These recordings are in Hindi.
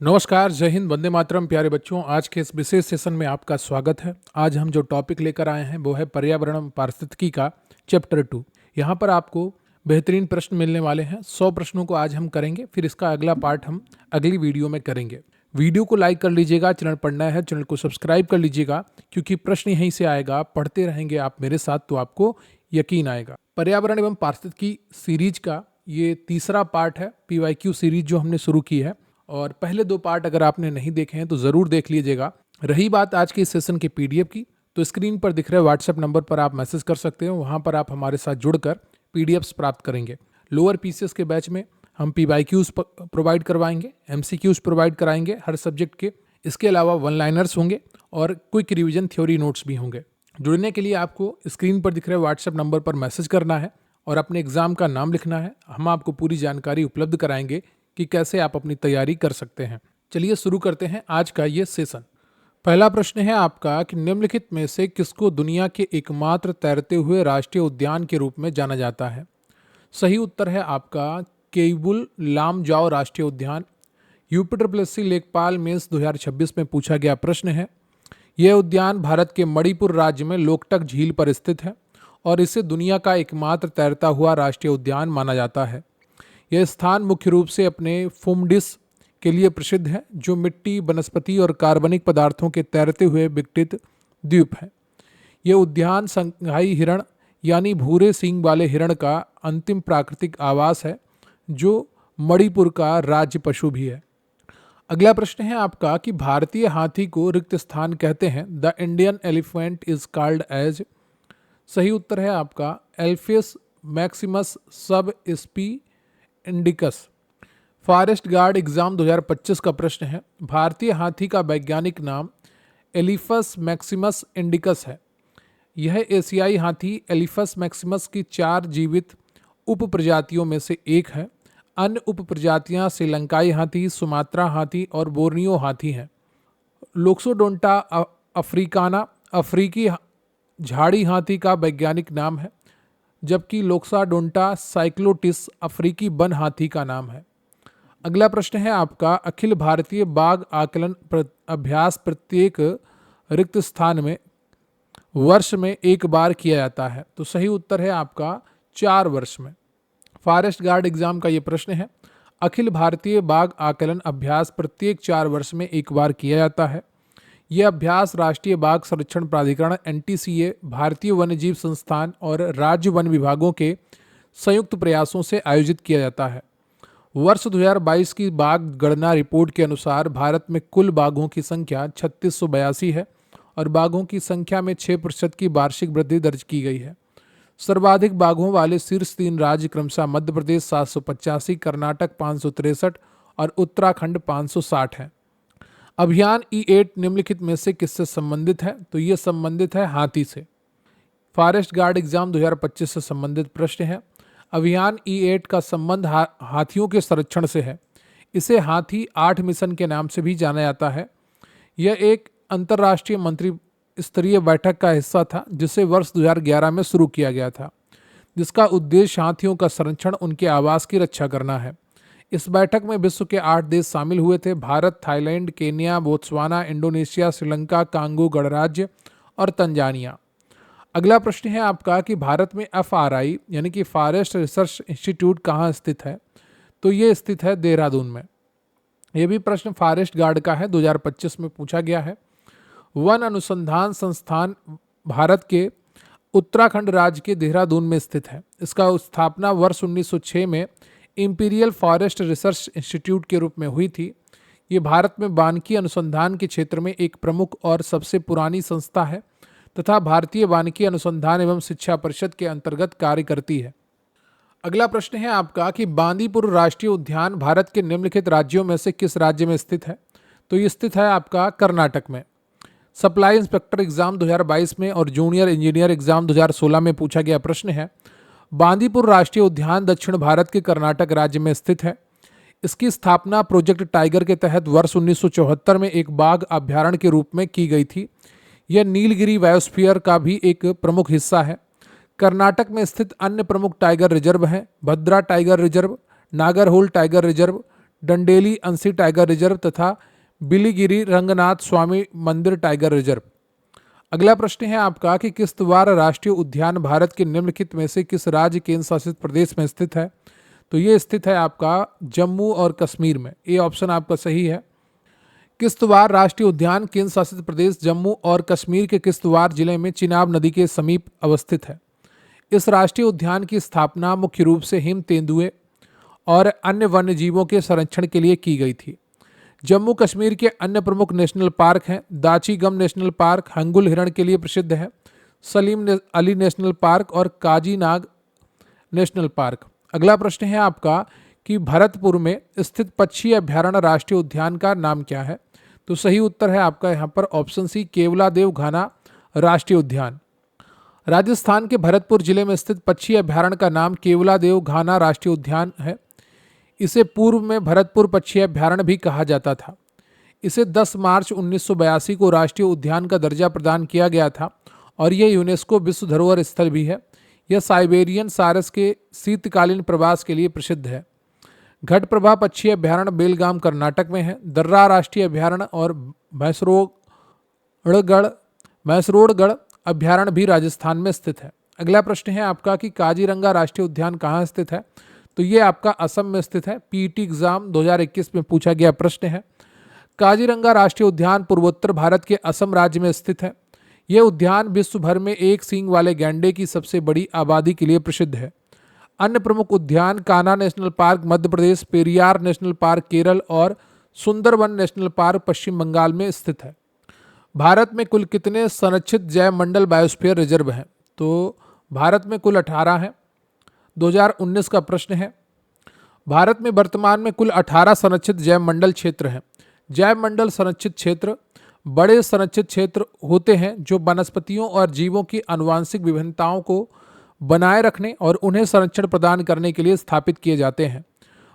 नमस्कार, जय हिंद, वंदे मातरम। प्यारे बच्चों, आज के इस विशेष सेशन में आपका स्वागत है। आज हम जो टॉपिक लेकर आए हैं वो है पर्यावरण एवं पारिस्थितिकी का चैप्टर 2। यहाँ पर आपको बेहतरीन प्रश्न मिलने वाले हैं। 100 प्रश्नों को आज हम करेंगे, फिर इसका अगला पार्ट हम अगली वीडियो में करेंगे। वीडियो को लाइक कर लीजिएगा, चैनल पर नया है चैनल को सब्सक्राइब कर लीजिएगा, क्योंकि प्रश्न यहीं से आएगा। पढ़ते रहेंगे आप मेरे साथ तो आपको यकीन आएगा। पर्यावरण एवं पारिस्थितिकी सीरीज का ये तीसरा पार्ट है, PYQ सीरीज जो हमने शुरू की है। और पहले 2 पार्ट अगर आपने नहीं देखे हैं तो ज़रूर देख लीजिएगा। रही बात आज के इस सेशन के PDF की, तो स्क्रीन पर दिख रहे व्हाट्सएप नंबर पर आप मैसेज कर सकते हो। वहाँ पर आप हमारे साथ जुड़कर PDFs प्राप्त करेंगे। लोअर PCS के बैच में हम PYQs प्रोवाइड करवाएंगे, MCQs प्रोवाइड कराएंगे हर सब्जेक्ट के। इसके अलावा वन लाइनर्स होंगे और क्विक रिविजन थ्योरी नोट्स भी होंगे। जुड़ने के लिए आपको स्क्रीन पर दिख रहे व्हाट्सएप नंबर पर मैसेज करना है और अपने एग्ज़ाम का नाम लिखना है। हम आपको पूरी जानकारी उपलब्ध कराएंगे कि कैसे आप अपनी तैयारी कर सकते हैं। चलिए शुरू करते हैं आज का ये सेशन। पहला प्रश्न है आपका कि निम्नलिखित में से किसको दुनिया के एकमात्र तैरते हुए राष्ट्रीय उद्यान के रूप में जाना जाता है? सही उत्तर है आपका केबुल लामजाओ राष्ट्रीय उद्यान। यूपिटर प्लेसी लेकपाल मेंस 2026 में पूछा गया प्रश्न है। यह उद्यान भारत के मणिपुर राज्य में लोकटक झील पर स्थित है और इसे दुनिया का एकमात्र तैरता हुआ राष्ट्रीय उद्यान माना जाता है। यह स्थान मुख्य रूप से अपने फुमडिस के लिए प्रसिद्ध है, जो मिट्टी, वनस्पति और कार्बनिक पदार्थों के तैरते हुए विकसित द्वीप है। यह उद्यान संघाई हिरण यानी भूरे सींग वाले हिरण का अंतिम प्राकृतिक आवास है, जो मणिपुर का राज्य पशु भी है। अगला प्रश्न है आपका कि भारतीय हाथी को रिक्त स्थान कहते हैं। The Indian elephant is called as. सही उत्तर है आपका एल्फियस मैक्सिमस सब स्पी इंडिकस। फॉरेस्ट गार्ड एग्जाम 2025 का प्रश्न है। भारतीय हाथी का वैज्ञानिक नाम एलिफस मैक्सिमस इंडिकस है। यह एशियाई हाथी एलिफस मैक्सिमस की 4 जीवित उप प्रजातियों में से एक है। अन्य उप प्रजातियां श्रीलंकाई हाथी, सुमात्रा हाथी और बोर्नियो हाथी हैं। लोक्सोडोंटा अफ्रीकाना अफ्रीकी झाड़ी हाथी का वैज्ञानिक नाम है, जबकि लोक्साडोंटा साइक्लोटिस अफ्रीकी वन हाथी का नाम है। अगला प्रश्न है आपका अखिल भारतीय बाघ आकलन अभ्यास प्रत्येक रिक्त स्थान में वर्ष में एक बार किया जाता है। तो सही उत्तर है आपका 4 वर्ष में। फॉरेस्ट गार्ड एग्जाम का ये प्रश्न है। अखिल भारतीय बाघ आकलन अभ्यास प्रत्येक 4 वर्ष में एक बार किया जाता है। यह अभ्यास राष्ट्रीय बाघ संरक्षण प्राधिकरण NTCA, भारतीय वन्यजीव संस्थान और राज्य वन विभागों के संयुक्त प्रयासों से आयोजित किया जाता है। वर्ष 2022 की बाघ गणना रिपोर्ट के अनुसार भारत में कुल बाघों की संख्या 3682 है और बाघों की संख्या में 6% की वार्षिक वृद्धि दर्ज की गई है। सर्वाधिक बाघों वाले शीर्ष 3 राज्य क्रमशः मध्य प्रदेश 785, कर्नाटक 563 और उत्तराखंड 560 हैं। अभियान E8 निम्नलिखित में से किससे संबंधित है? तो ये संबंधित है हाथी से। फॉरेस्ट गार्ड एग्जाम 2025 से संबंधित प्रश्न है। अभियान E8 का संबंध हाथियों के संरक्षण से है। इसे हाथी 8 मिशन के नाम से भी जाना जाता है। यह एक अंतर्राष्ट्रीय मंत्री स्तरीय बैठक का हिस्सा था, जिसे वर्ष 2011 में शुरू किया गया था, जिसका उद्देश्य हाथियों का संरक्षण, उनके आवास की रक्षा करना है। इस बैठक में विश्व के 8 देश शामिल हुए थे: Bharat, Thailand, Kenya, Botswana, Indonesia, Sri Lanka, Congo गणराज्य और तंजानिया। अगला प्रश्न है आपका कि भारत में FRI यानी कि फॉरेस्ट रिसर्च इंस्टीट्यूट कहाँ स्थित है? तो ये स्थित है देहरादून में। यह भी प्रश्न फॉरेस्ट गार्ड का है, 2025 में पूछा गया है। वन अनुसंधान संस्थान भारत के उत्तराखंड राज्य के देहरादून में स्थित है। इसका स्थापना वर्ष 1906 में इंपीरियल फॉरेस्ट रिसर्च इंस्टीट्यूट के रूप में हुई थी। ये भारत में वानिकी अनुसंधान के क्षेत्र में एक प्रमुख और सबसे पुरानी संस्था है तथा भारतीय वानिकी अनुसंधान एवं शिक्षा परिषद के अंतर्गत कार्य करती है। अगला प्रश्न है आपका कि बांदीपुर राष्ट्रीय उद्यान भारत के निम्नलिखित राज्यों में से किस राज्य में स्थित है? तो ये स्थित है आपका कर्नाटक में। सप्लाई इंस्पेक्टर एग्जाम 2022 में और जूनियर इंजीनियर एग्जाम 2016 में पूछा गया प्रश्न है। बांदीपुर राष्ट्रीय उद्यान दक्षिण भारत के कर्नाटक राज्य में स्थित है। इसकी स्थापना प्रोजेक्ट टाइगर के तहत वर्ष 1974 में एक बाघ अभ्यारण्य के रूप में की गई थी। यह नीलगिरी बायोस्फीयर का भी एक प्रमुख हिस्सा है। कर्नाटक में स्थित अन्य प्रमुख टाइगर रिजर्व हैं: Bhadra tiger reserve, Nagarhole tiger reserve, Dandeli Anshi tiger reserve तथा बिलीगिरी रंगनाथ स्वामी मंदिर टाइगर रिजर्व। अगला प्रश्न है आपका कि किश्तवाड़ राष्ट्रीय उद्यान भारत के निम्नलिखित में से किस राज्य केंद्र शासित प्रदेश में स्थित है? तो ये स्थित है आपका जम्मू और कश्मीर में। ये ऑप्शन आपका सही है। किश्तवाड़ राष्ट्रीय उद्यान केंद्र शासित प्रदेश जम्मू और कश्मीर के किश्तवाड़ जिले में चिनाब नदी के समीप अवस्थित है। इस राष्ट्रीय उद्यान की स्थापना मुख्य रूप से हिम तेंदुए और अन्य वन्य जीवों के संरक्षण के लिए की गई थी। जम्मू कश्मीर के अन्य प्रमुख नेशनल पार्क हैं दाची गम नेशनल पार्क हंगुल हिरण के लिए प्रसिद्ध है, सलीम अली नेशनल पार्क और काजी नाग नेशनल पार्क। अगला प्रश्न है आपका कि भरतपुर में स्थित पक्षी अभ्यारण्य राष्ट्रीय उद्यान का नाम क्या है? तो सही उत्तर है आपका यहाँ पर ऑप्शन सी केवलादेव घाना राष्ट्रीय उद्यान। राजस्थान के भरतपुर जिले में स्थित पक्षी अभ्यारण्य का नाम केवलादेव घाना राष्ट्रीय उद्यान है। इसे पूर्व में भरतपुर पक्षी अभ्यारण्य भी कहा जाता था। इसे 10 मार्च 1982 को राष्ट्रीय उद्यान का दर्जा प्रदान किया गया था और यह यूनेस्को विश्व धरोहर स्थल भी है। यह साइबेरियन सारस के शीतकालीन प्रवास के लिए प्रसिद्ध है। घटप्रभा पक्षी अभ्यारण्य बेलगाम कर्नाटक में है। दर्रा राष्ट्रीय अभ्यारण्य और मैसरोडगढ़ अभ्यारण्य भी राजस्थान में स्थित है। अगला प्रश्न है आपका कि काजीरंगा राष्ट्रीय उद्यान कहाँ स्थित है? तो ये आपका असम में स्थित है। पीईटी एग्जाम 2021 में पूछा गया प्रश्न है। काजीरंगा राष्ट्रीय उद्यान पूर्वोत्तर भारत के असम राज्य में स्थित है। यह उद्यान विश्व भर में एक सींग वाले गैंडे की सबसे बड़ी आबादी के लिए प्रसिद्ध है। अन्य प्रमुख उद्यान Kanha national park Madhya Pradesh, Periyar national park Kerala और सुंदरवन नेशनल पार्क पश्चिम बंगाल में स्थित है। भारत में कुल कितने संरक्षित जैव मंडल बायोस्फीयर रिजर्व हैं? तो भारत में कुल 18 हैं। 2019 का प्रश्न है। भारत में वर्तमान में कुल 18 संरक्षित जैव मंडल क्षेत्र हैं। जैव मंडल संरक्षित क्षेत्र बड़े संरक्षित क्षेत्र होते हैं जो वनस्पतियों और जीवों की आनुवांशिक विभिन्नताओं को बनाए रखने और उन्हें संरक्षण प्रदान करने के लिए स्थापित किए जाते हैं।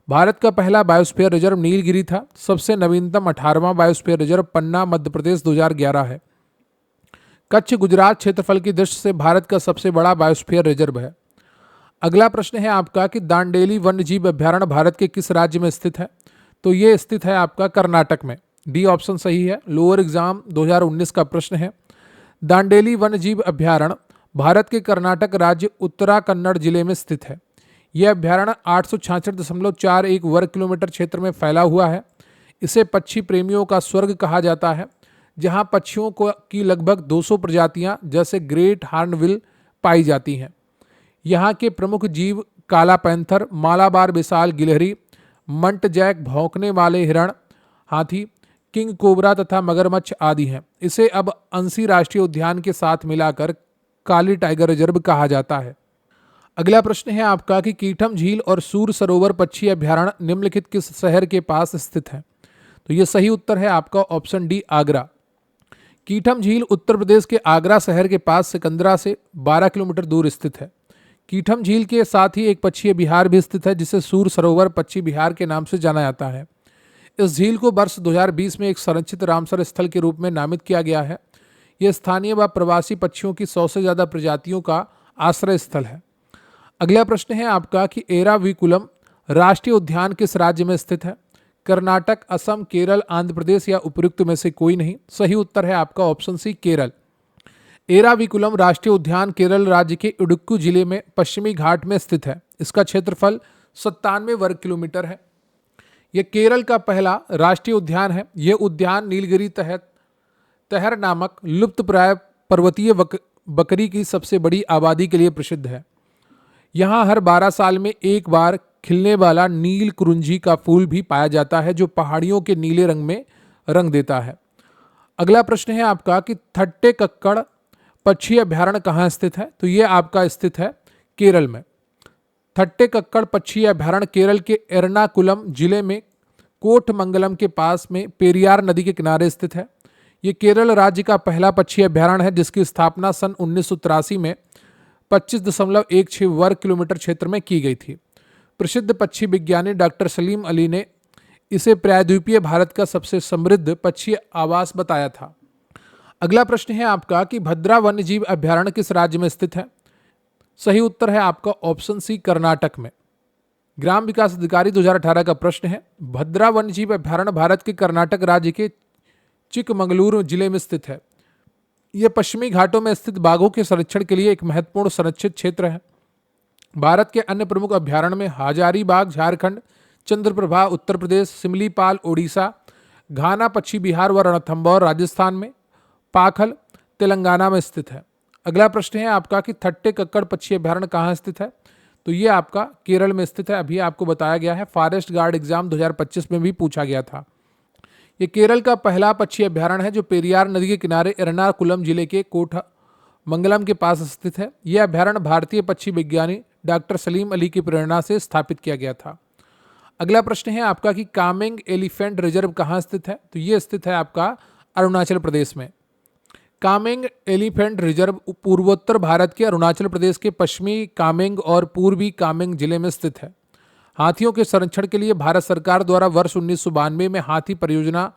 भारत का पहला बायोस्फीयर रिजर्व नीलगिरी था। सबसे नवीनतम 18वां बायोस्फीयर रिजर्व पन्ना मध्य प्रदेश 2011 है। कच्छ गुजरात क्षेत्रफल की दृष्टि से भारत का सबसे बड़ा बायोस्फीयर रिजर्व है। अगला प्रश्न है आपका कि दांडेली वन्यजीव अभ्यारण्य भारत के किस राज्य में स्थित है? तो ये स्थित है आपका कर्नाटक में। डी ऑप्शन सही है। लोअर एग्जाम 2019 का प्रश्न है। दांडेली वन्यजीव अभ्यारण्य भारत के कर्नाटक राज्य उत्तरा कन्नड़ जिले में स्थित है। यह अभ्यारण्य 866.41 वर्ग किलोमीटर क्षेत्र में फैला हुआ है। इसे पक्षी प्रेमियों का स्वर्ग कहा जाता है, जहां पक्षियों की लगभग 200 प्रजातियां जैसे ग्रेट हॉर्नबिल पाई जाती हैं। यहाँ के प्रमुख जीव काला पैंथर, मालाबार विशाल गिलहरी, मंट जैक भौंकने वाले हिरण, हाथी, किंग कोबरा तथा मगरमच्छ आदि हैं। इसे अब अंसी राष्ट्रीय उद्यान के साथ मिलाकर काली टाइगर रिजर्व कहा जाता है। अगला प्रश्न है आपका कि कीठम झील और सूर सरोवर पक्षी अभ्यारण्य निम्नलिखित किस शहर के पास स्थित है? तो ये सही उत्तर है आपका ऑप्शन डी आगरा। कीठम झील उत्तर प्रदेश के आगरा शहर के पास सिकंदरा से 12 किलोमीटर दूर स्थित है। कीठम झील के साथ ही एक पक्षी विहार भी स्थित है जिसे सूर सरोवर पक्षी विहार के नाम से जाना जाता है। इस झील को वर्ष 2020 में एक संरक्षित रामसर स्थल के रूप में नामित किया गया है। यह स्थानीय व प्रवासी पक्षियों की 100 से ज़्यादा प्रजातियों का आश्रय स्थल है। अगला प्रश्न है आपका कि एराविकुलम राष्ट्रीय उद्यान किस राज्य में स्थित है? कर्नाटक, असम, केरल, आंध्र प्रदेश या उपयुक्त में से कोई नहीं। सही उत्तर है आपका ऑप्शन सी केरल। एराविकुलम राष्ट्रीय उद्यान केरल राज्य के इडुक्की जिले में पश्चिमी घाट में स्थित है। इसका क्षेत्रफल 97 वर्ग किलोमीटर है। यह केरल का पहला राष्ट्रीय उद्यान है। यह उद्यान नीलगिरी तहर नामक लुप्तप्राय पर्वतीय बकरी की सबसे बड़ी आबादी के लिए प्रसिद्ध है। यहाँ हर 12 साल में एक बार खिलने वाला नील कुरुंजी का फूल भी पाया जाता है जो पहाड़ियों के नीले रंग में रंग देता है। अगला प्रश्न है आपका कि थट्टे कक्कड़ पक्षी अभ्यारण्य कहाँ स्थित है? तो ये आपका स्थित है केरल में। थट्टे कक्कड़ पक्षी अभ्यारण्य केरल के एर्नाकुलम जिले में कोटमंगलम के पास में पेरियार नदी के किनारे स्थित है। ये केरल राज्य का पहला पक्षी अभ्यारण्य है जिसकी स्थापना सन 1983 में 25.16 वर्ग किलोमीटर क्षेत्र में की गई थी। प्रसिद्ध पक्षी विज्ञानी डॉक्टर सलीम अली ने इसे प्रायद्वीपीय भारत का सबसे समृद्ध पक्षी आवास बताया था। अगला प्रश्न है आपका कि भद्रा वन्यजीव अभ्यारण्य किस राज्य में स्थित है? सही उत्तर है आपका ऑप्शन सी कर्नाटक में। ग्राम विकास अधिकारी 2018 का प्रश्न है, भद्रा वन्यजीव अभयारण्य भारत के कर्नाटक राज्य के चिकमंगलुरु जिले में स्थित है। यह पश्चिमी घाटों में स्थित बाघों के संरक्षण के लिए एक महत्वपूर्ण संरक्षित क्षेत्र है। भारत के अन्य प्रमुख अभयारण्य में हजारीबाग झारखंड, चंद्रप्रभा उत्तर प्रदेश, सिमलीपाल ओडिशा, घाना पश्चिमी बिहार व रणथंभौर राजस्थान में, पाखल तेलंगाना में स्थित है। अगला प्रश्न है आपका कि थट्टे कक्कड़ पक्षी अभयारण्य कहाँ स्थित है? तो ये आपका केरल में स्थित है। अभी आपको बताया गया है, फॉरेस्ट गार्ड एग्जाम 2025 में भी पूछा गया था। ये केरल का पहला पक्षी अभयारण्य है जो पेरियार नदी के किनारे एर्नाकुलम जिले के कोटामंगलम के पास स्थित है। यह अभयारण्य भारतीय पक्षी विज्ञानी डॉक्टर सलीम अली की प्रेरणा से स्थापित किया गया था। अगला प्रश्न है आपका कि कामेंग एलिफेंट रिजर्व कहाँ स्थित है? तो ये स्थित है आपका अरुणाचल प्रदेश में। कामेंग एलिफेंट रिजर्व पूर्वोत्तर भारत के अरुणाचल प्रदेश के पश्चिमी कामेंग और पूर्वी कामेंग जिले में स्थित है। हाथियों के संरक्षण के लिए भारत सरकार द्वारा वर्ष 1992 में हाथी परियोजना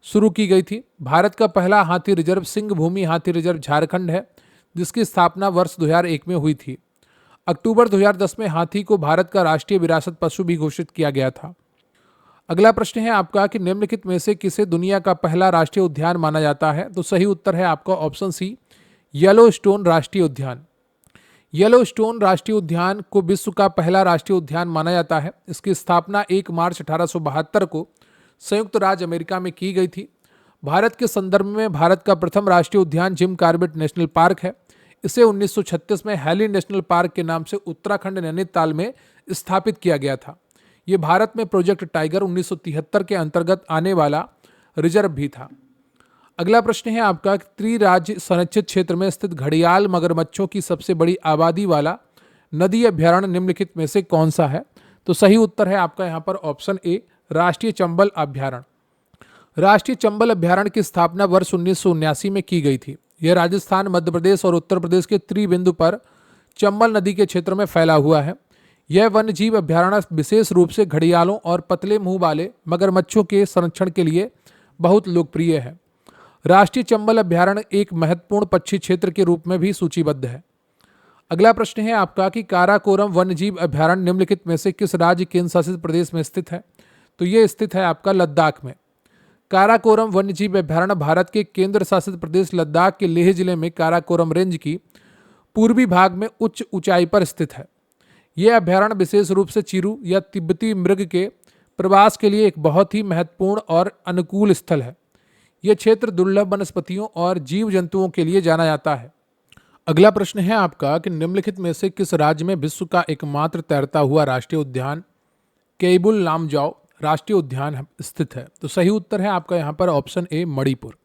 शुरू की गई थी। भारत का पहला हाथी रिजर्व सिंहभूमि हाथी रिजर्व झारखंड है, जिसकी स्थापना वर्ष 2001 में हुई थी। अक्टूबर 2010 में हाथी को भारत का राष्ट्रीय विरासत पशु भी घोषित किया गया था। अगला प्रश्न है आपका कि निम्नलिखित में से किसे दुनिया का पहला राष्ट्रीय उद्यान माना जाता है? तो सही उत्तर है आपका ऑप्शन सी, येलोस्टोन राष्ट्रीय उद्यान। येलोस्टोन राष्ट्रीय उद्यान को विश्व का पहला राष्ट्रीय उद्यान माना जाता है। इसकी स्थापना 1 मार्च 1872 को संयुक्त राज्य अमेरिका में की गई थी। भारत के संदर्भ में भारत का प्रथम राष्ट्रीय उद्यान जिम कॉर्बेट नेशनल पार्क है। इसे 1936 में हैली नेशनल पार्क के नाम से उत्तराखंड नैनीताल में स्थापित किया गया था। ये भारत में प्रोजेक्ट टाइगर 1973 के अंतर्गत आने वाला रिजर्व भी था। अगला प्रश्न है आपका, त्रिराज्य संरक्षित क्षेत्र में स्थित घड़ियाल मगरमच्छों की सबसे बड़ी आबादी वाला नदी अभयारण्य निम्नलिखित में से कौन सा है? तो सही उत्तर है आपका यहाँ पर ऑप्शन ए, राष्ट्रीय चंबल अभयारण्य। राष्ट्रीय चंबल अभयारण्य की स्थापना वर्ष 1979 में की गई थी। यह राजस्थान, मध्य प्रदेश और उत्तर प्रदेश के त्रिबिंदु पर चंबल नदी के क्षेत्र में फैला हुआ है। यह वन्यजीव अभयारण्य विशेष रूप से घड़ियालों और पतले मुंह वाले मगरमच्छों के संरक्षण के लिए बहुत लोकप्रिय है। राष्ट्रीय चंबल अभयारण्य एक महत्वपूर्ण पक्षी क्षेत्र के रूप में भी सूचीबद्ध है। अगला प्रश्न है आपका कि काराकोरम वन्यजीव अभयारण्य निम्नलिखित में से किस राज्य केंद्र शासित प्रदेश में स्थित है? तो ये स्थित है आपका लद्दाख में। काराकोरम वन्यजीव अभयारण्य भारत के केंद्र शासित प्रदेश लद्दाख के लेह जिले में काराकोरम रेंज की पूर्वी भाग में उच्च ऊंचाई पर स्थित है। यह अभयारण्य विशेष रूप से चिरू या तिब्बती मृग के प्रवास के लिए एक बहुत ही महत्वपूर्ण और अनुकूल स्थल है। यह क्षेत्र दुर्लभ वनस्पतियों और जीव जंतुओं के लिए जाना जाता है। अगला प्रश्न है आपका कि निम्नलिखित में से किस राज्य में विश्व का एकमात्र तैरता हुआ राष्ट्रीय उद्यान केबुल लामजाओ राष्ट्रीय उद्यान स्थित है? तो सही उत्तर है आपका यहाँ पर option A, Manipur.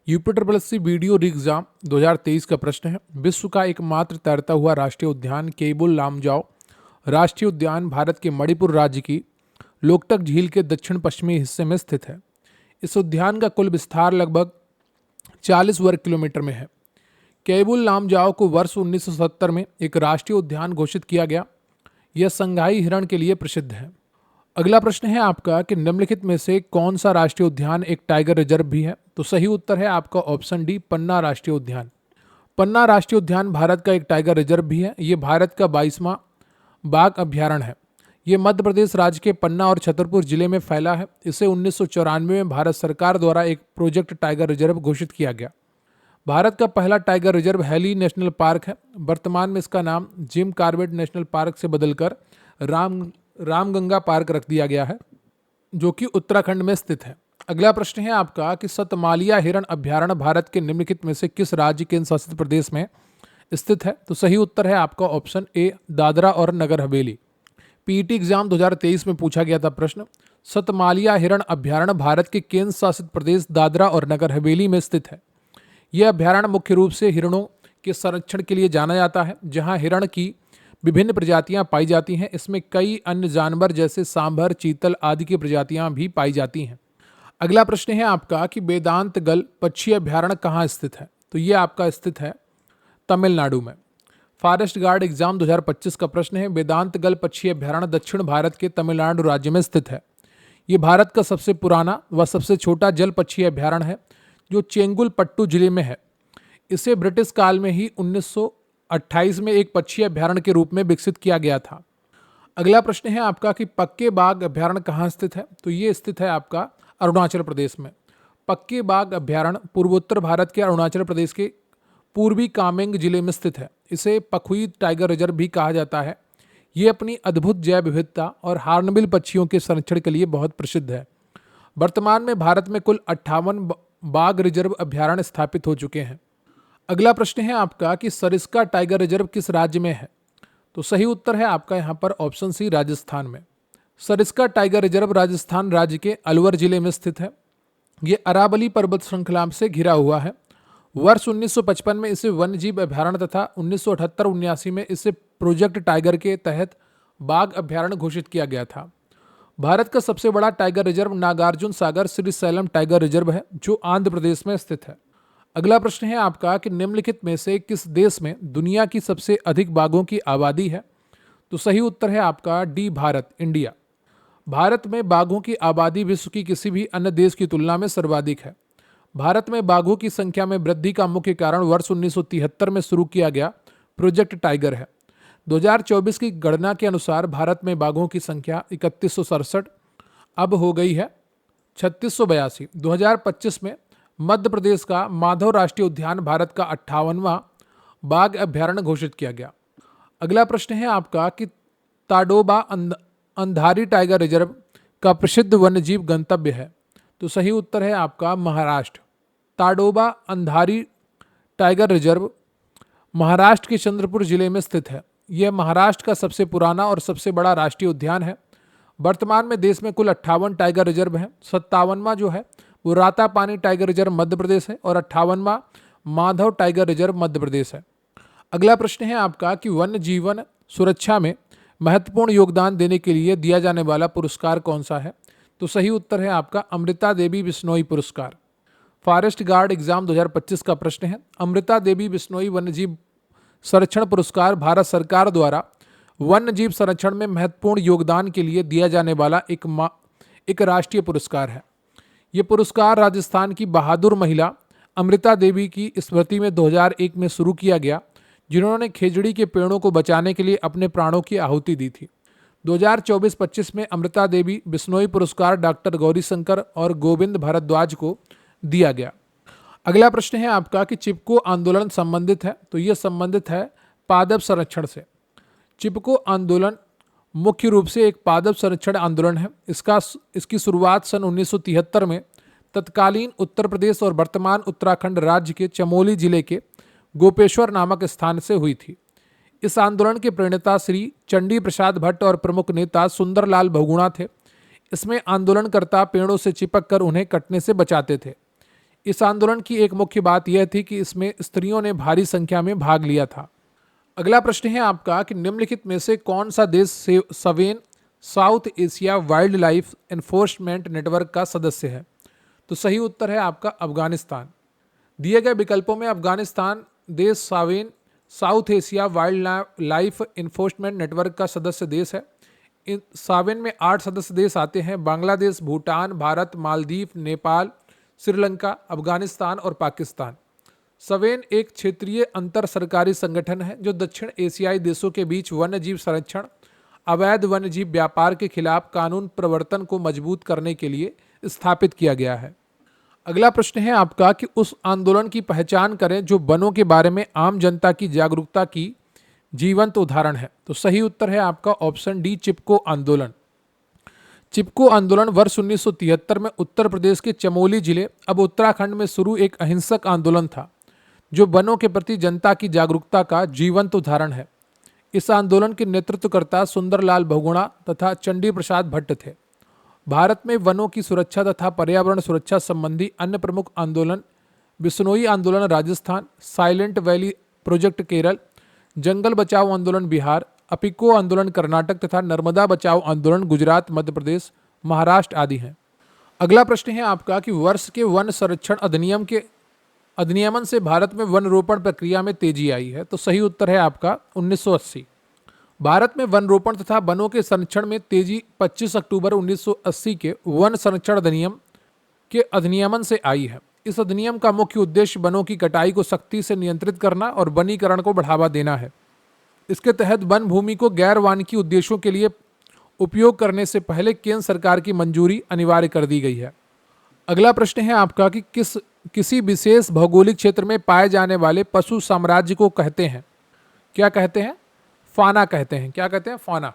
UP video exam 2023 का प्रश्न है, विश्व का एकमात्र तैरता हुआ राष्ट्रीय उद्यान केबुल लामजाओ राष्ट्रीय उद्यान भारत के मणिपुर राज्य की लोकटक झील के दक्षिण पश्चिमी हिस्से में स्थित है। इस उद्यान का कुल विस्तार लगभग 40 वर्ग किलोमीटर में है। केबुल लामजाओ को वर्ष 1970 में एक राष्ट्रीय उद्यान घोषित किया गया। यह संघाई हिरण के लिए प्रसिद्ध है। अगला प्रश्न है आपका कि निम्नलिखित में से कौन सा राष्ट्रीय उद्यान एक टाइगर रिजर्व भी है? तो सही उत्तर है आपका ऑप्शन डी, पन्ना राष्ट्रीय उद्यान। पन्ना राष्ट्रीय उद्यान भारत का एक टाइगर रिजर्व भी है। ये भारत का 22वां बाघ अभयारण्य है। ये मध्य प्रदेश राज्य के पन्ना और छतरपुर जिले में फैला है। इसे 1994 में भारत सरकार द्वारा एक प्रोजेक्ट टाइगर रिजर्व घोषित किया गया। भारत का पहला tiger reserve Hailey national park है। वर्तमान में इसका नाम जिम कॉर्बेट नेशनल पार्क से बदलकर रामगंगा पार्क रख दिया गया है, जो कि उत्तराखंड में स्थित है। अगला प्रश्न है आपका कि सतमालिया हिरण अभयारण्य भारत के निम्नलिखित में से किस राज्य केंद्र शासित प्रदेश में स्थित है? तो सही उत्तर है आपका ऑप्शन ए, दादरा और नगर हवेली। पीईटी एग्जाम 2023 में पूछा गया था प्रश्न, सतमालिया हिरण अभयारण्य भारत के केंद्र शासित प्रदेश दादरा और नगर हवेली में स्थित है। यह अभयारण्य मुख्य रूप से हिरणों के संरक्षण के लिए जाना जाता है, जहां हिरण की विभिन्न प्रजातियां पाई जाती हैं। इसमें कई अन्य जानवर जैसे सांभर, चीतल आदि की प्रजातियां भी पाई जाती हैं। अगला प्रश्न है आपका कि वेदांतगल पक्षी अभयारण्य कहाँ स्थित है? तो ये आपका स्थित है तमिलनाडु में। फॉरेस्ट गार्ड एग्जाम 2025 का प्रश्न है, वेदांतगल पक्षी अभयारण्य दक्षिण भारत के तमिलनाडु राज्य में स्थित है। ये भारत का सबसे पुराना व सबसे छोटा जल पक्षी अभयारण्य है, जो चेंगुलपट्टू जिले में है। इसे ब्रिटिश काल में ही 1928 में एक पक्षी अभयारण्य के रूप में विकसित किया गया था। अगला प्रश्न है आपका कि पक्के बाघ अभ्यारण्य कहाँ स्थित है? तो ये स्थित है आपका अरुणाचल प्रदेश में। पक्के बाघ अभ्यारण्य पूर्वोत्तर भारत के अरुणाचल प्रदेश के पूर्वी कामेंग जिले में स्थित है। इसे पखुई टाइगर रिजर्व भी कहा जाता है। ये अपनी अद्भुत जैव विविधता और हार्नबिल पक्षियों के संरक्षण के लिए बहुत प्रसिद्ध है। वर्तमान में भारत में कुल 58 बाघ रिजर्व अभ्यारण्य स्थापित हो चुके हैं। अगला प्रश्न है आपका कि सरिस्का टाइगर रिजर्व किस राज्य में है? तो सही उत्तर है आपका यहाँ पर ऑप्शन सी, राजस्थान में। सरिस्का टाइगर रिजर्व राजस्थान राज्य के अलवर जिले में स्थित है। ये अरावली पर्वत श्रृंखला से घिरा हुआ है। वर्ष 1955 में इसे वन्यजीव अभ्यारण्य तथा 1978-79 में इसे प्रोजेक्ट टाइगर के तहत बाघ अभ्यारण्य घोषित किया गया था। भारत का सबसे बड़ा tiger reserve Nagarjuna Sagar Srisailam tiger reserve है, जो आंध्र प्रदेश में स्थित है। अगला प्रश्न है आपका कि निम्नलिखित में से किस देश में दुनिया की सबसे अधिक बाघों की आबादी है? तो सही उत्तर है आपका डी, भारत, इंडिया। भारत में बाघों की आबादी विश्व की किसी भी अन्य देश की तुलना में सर्वाधिक है। भारत में बाघों की संख्या में वृद्धि का मुख्य कारण वर्ष 1973 में शुरू किया गया प्रोजेक्ट टाइगर है। 2024 की गणना के अनुसार भारत में बाघों की संख्या 3167 अब हो गई है 3682। 2025 में मध्य प्रदेश का माधव राष्ट्रीय उद्यान भारत का 58वां बाघ अभ्यारण्य घोषित किया गया। अगला प्रश्न है आपका कि ताडोबा अंधारी टाइगर रिजर्व का प्रसिद्ध वन्यजीव गंतव्य है। तो सही उत्तर है आपका महाराष्ट्र। ताडोबा अंधारी टाइगर रिजर्व महाराष्ट्र के चंद्रपुर जिले में स्थित है। यह महाराष्ट्र का सबसे पुराना और सबसे बड़ा राष्ट्रीय उद्यान है। वर्तमान में देश में कुल 58 टाइगर रिजर्व हैं। 57वां जो है वो रातापानी टाइगर रिजर्व मध्य प्रदेश है और 58वां माधव टाइगर रिजर्व मध्य प्रदेश है। अगला प्रश्न है आपका कि वन्य जीवन सुरक्षा में महत्वपूर्ण योगदान देने के लिए दिया जाने वाला पुरस्कार कौन सा है? तो सही उत्तर है आपका अमृता देवी बिश्नोई पुरस्कार। फॉरेस्ट गार्ड एग्जाम 2025 का प्रश्न है। अमृता देवी बिश्नोई वन्यजीव संरक्षण पुरस्कार भारत सरकार द्वारा वन्यजीव संरक्षण में महत्वपूर्ण योगदान के लिए दिया जाने वाला एक राष्ट्रीय पुरस्कार है। ये पुरस्कार राजस्थान की बहादुर महिला अमृता देवी की स्मृति में 2001 में शुरू किया गया, जिन्होंने खेजड़ी के पेड़ों को बचाने के लिए अपने प्राणों की आहुति दी थी। 2024-25 में अमृता देवी बिश्नोई पुरस्कार डॉक्टर गौरीशंकर और गोविंद भारद्वाज को दिया गया। अगला प्रश्न है आपका कि चिपको आंदोलन संबंधित है? तो ये संबंधित है पादप संरक्षण से। चिपको आंदोलन मुख्य रूप से एक पादप संरक्षण आंदोलन है। इसकी शुरुआत सन 1973 में तत्कालीन उत्तर प्रदेश और वर्तमान उत्तराखंड राज्य के चमोली जिले के गोपेश्वर नामक स्थान से हुई थी। इस आंदोलन के प्रणेता श्री चंडी प्रसाद भट्ट और प्रमुख नेता सुंदरलाल बहुगुणा थे। इसमें आंदोलनकर्ता पेड़ों से चिपक कर उन्हें कटने से बचाते थे। इस आंदोलन की एक मुख्य बात यह थी कि इसमें स्त्रियों ने भारी संख्या में भाग लिया था। अगला प्रश्न है आपका कि निम्नलिखित में से कौन सा देश seven south Asia Wildlife Enforcement Network का सदस्य है? तो सही उत्तर है आपका अफगानिस्तान। दिए गए विकल्पों में अफगानिस्तान देश सावेन South Asia Wildlife Enforcement Network का सदस्य देश है। इन सावेन में 8 सदस्य देश आते हैं: बांग्लादेश, भूटान, भारत, मालदीव, नेपाल, श्रीलंका, अफगानिस्तान और पाकिस्तान। सवेन एक क्षेत्रीय अंतर सरकारी संगठन है जो दक्षिण एशियाई देशों के बीच वन्यजीव संरक्षण, अवैध वन्यजीव व्यापार के खिलाफ कानून प्रवर्तन को मजबूत करने के लिए स्थापित किया गया है। अगला प्रश्न है आपका कि उस आंदोलन की पहचान करें जो वनों के बारे में आम जनता की जागरूकता की जीवंत उदाहरण है। तो सही उत्तर है आपका ऑप्शन डी, चिपको आंदोलन। चिपको आंदोलन वर्ष 1973 में उत्तर प्रदेश के चमोली जिले अब उत्तराखंड में शुरू एक अहिंसक आंदोलन था, जो वनों के प्रति जनता की जागरूकता का जीवंत उदाहरण है। इस आंदोलन के नेतृत्वकर्ता सुंदरलाल बहुगुणा तथा चंडी प्रसाद भट्ट थे। भारत में वनों की सुरक्षा तथा पर्यावरण सुरक्षा संबंधी अन्य प्रमुख आंदोलन बिश्नोई आंदोलन Rajasthan, Silent Valley project Kerala, जंगल बचाओ आंदोलन बिहार, अपिको आंदोलन कर्नाटक तथा नर्मदा बचाओ आंदोलन गुजरात, मध्य प्रदेश, महाराष्ट्र आदि हैं। अगला प्रश्न है आपका कि वर्ष के वन संरक्षण अधिनियमन से भारत में वन रोपण प्रक्रिया में तेजी आई है। तो सही उत्तर है आपका 1980। भारत में वन रोपण तथा वनों के संरक्षण में तेजी 25 अक्टूबर 1980 के वन संरक्षण अधिनियम के अधिनियमन से आई है। इस अधिनियम का मुख्य उद्देश्य वनों की कटाई को सख्ती से नियंत्रित करना और वनीकरण को बढ़ावा देना है। इसके तहत वन भूमि को गैर वानिकी उद्देश्यों के लिए उपयोग करने से पहले केंद्र सरकार की मंजूरी अनिवार्य कर दी गई है। अगला प्रश्न है आपका कि किसी विशेष भौगोलिक क्षेत्र में पाए जाने वाले पशु साम्राज्य को कहते हैं, क्या कहते हैं? फाना कहते हैं। क्या कहते हैं? फाना।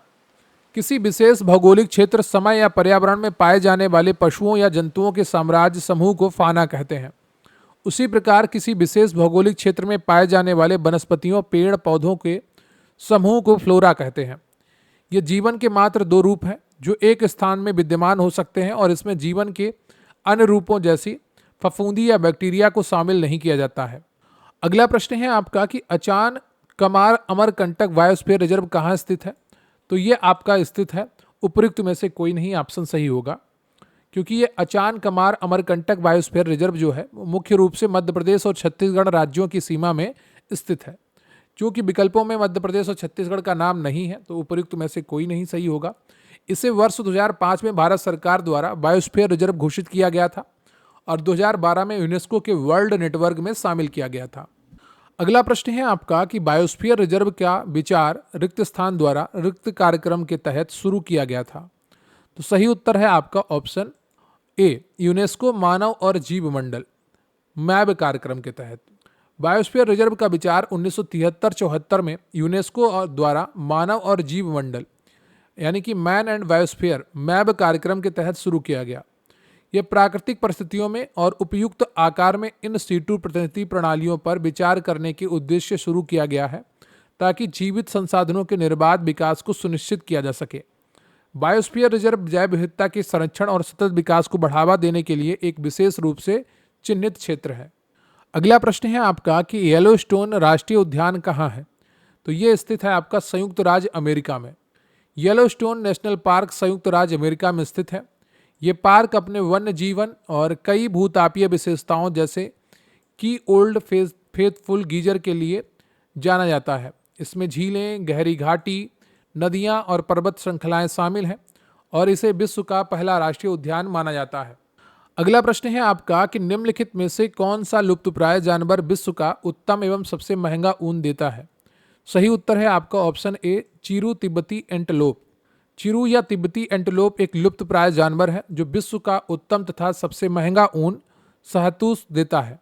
किसी विशेष भौगोलिक क्षेत्र, समय या पर्यावरण में पाए जाने वाले पशुओं या जंतुओं के साम्राज्य समूह को फाना कहते हैं। उसी प्रकार किसी विशेष भौगोलिक क्षेत्र में पाए जाने वाले वनस्पतियों, पेड़ पौधों के समूह को फ्लोरा कहते हैं। ये जीवन के मात्र दो रूप हैं जो एक स्थान में विद्यमान हो सकते हैं और इसमें जीवन के अन्य रूपों जैसी फफूंदी या बैक्टीरिया को शामिल नहीं किया जाता है। अगला प्रश्न है आपका कि अचान कमार अमरकंटक बायोस्फीयर रिजर्व कहाँ स्थित है? तो ये आपका स्थित है, उपयुक्त में से कोई नहीं ऑप्शन सही होगा, क्योंकि ये अचान कमार अमरकंटक बायोस्फीयर रिजर्व जो है वो मुख्य रूप से मध्य प्रदेश और छत्तीसगढ़ राज्यों की सीमा में स्थित है। क्योंकि विकल्पों में मध्य प्रदेश और छत्तीसगढ़ का नाम नहीं है तो उपयुक्त में से कोई नहीं सही होगा। इसे वर्ष 2005 में भारत सरकार द्वारा बायोस्फीयर रिजर्व घोषित किया गया था और 2012 में यूनेस्को के वर्ल्ड नेटवर्क में शामिल किया गया था। अगला प्रश्न है आपका कि बायोस्फीयर रिजर्व का विचार रिक्त स्थान द्वारा रिक्त कार्यक्रम के तहत शुरू किया गया था। तो सही उत्तर है आपका ऑप्शन ए, यूनेस्को मानव और जीव मंडल मैब कार्यक्रम के तहत। बायोस्फीयर रिजर्व का विचार 1973-74 में यूनेस्को द्वारा मानव और जीव मंडल यानी कि मैन एंड बायोस्फीयर मैब कार्यक्रम के तहत शुरू किया गया। यह प्राकृतिक परिस्थितियों में और उपयुक्त आकार में इन सीटू प्रतिनिधि प्रणालियों पर विचार करने के उद्देश्य से शुरू किया गया है ताकि जीवित संसाधनों के निर्बाध विकास को सुनिश्चित किया जा सके। बायोस्फीयर रिजर्व जैव विविधता के संरक्षण और सतत विकास को बढ़ावा देने के लिए एक विशेष रूप से चिन्हित क्षेत्र है। अगला प्रश्न है आपका कि येलोस्टोन राष्ट्रीय उद्यान कहाँ है? तो ये स्थित है आपका संयुक्त राज्य अमेरिका में। येलोस्टोन नेशनल पार्क संयुक्त राज्य अमेरिका में स्थित है। ये पार्क अपने वन्य जीवन और कई भूतापीय विशेषताओं जैसे की ओल्ड फेथफुल गीजर के लिए जाना जाता है। इसमें झीलें, गहरी घाटी, नदियां और पर्वत श्रृंखलाएं शामिल हैं और इसे विश्व का पहला राष्ट्रीय उद्यान माना जाता है। अगला प्रश्न है आपका कि निम्नलिखित में से कौन सा लुप्तप्राय जानवर विश्व का उत्तम एवं सबसे महंगा ऊन देता है? सही उत्तर है आपका ऑप्शन ए, चीरू तिब्बती एंटलोप। चीरू या तिब्बती एंटलोप एक लुप्तप्राय जानवर है जो विश्व का उत्तम तथा सबसे महंगा ऊन शहतूश देता है।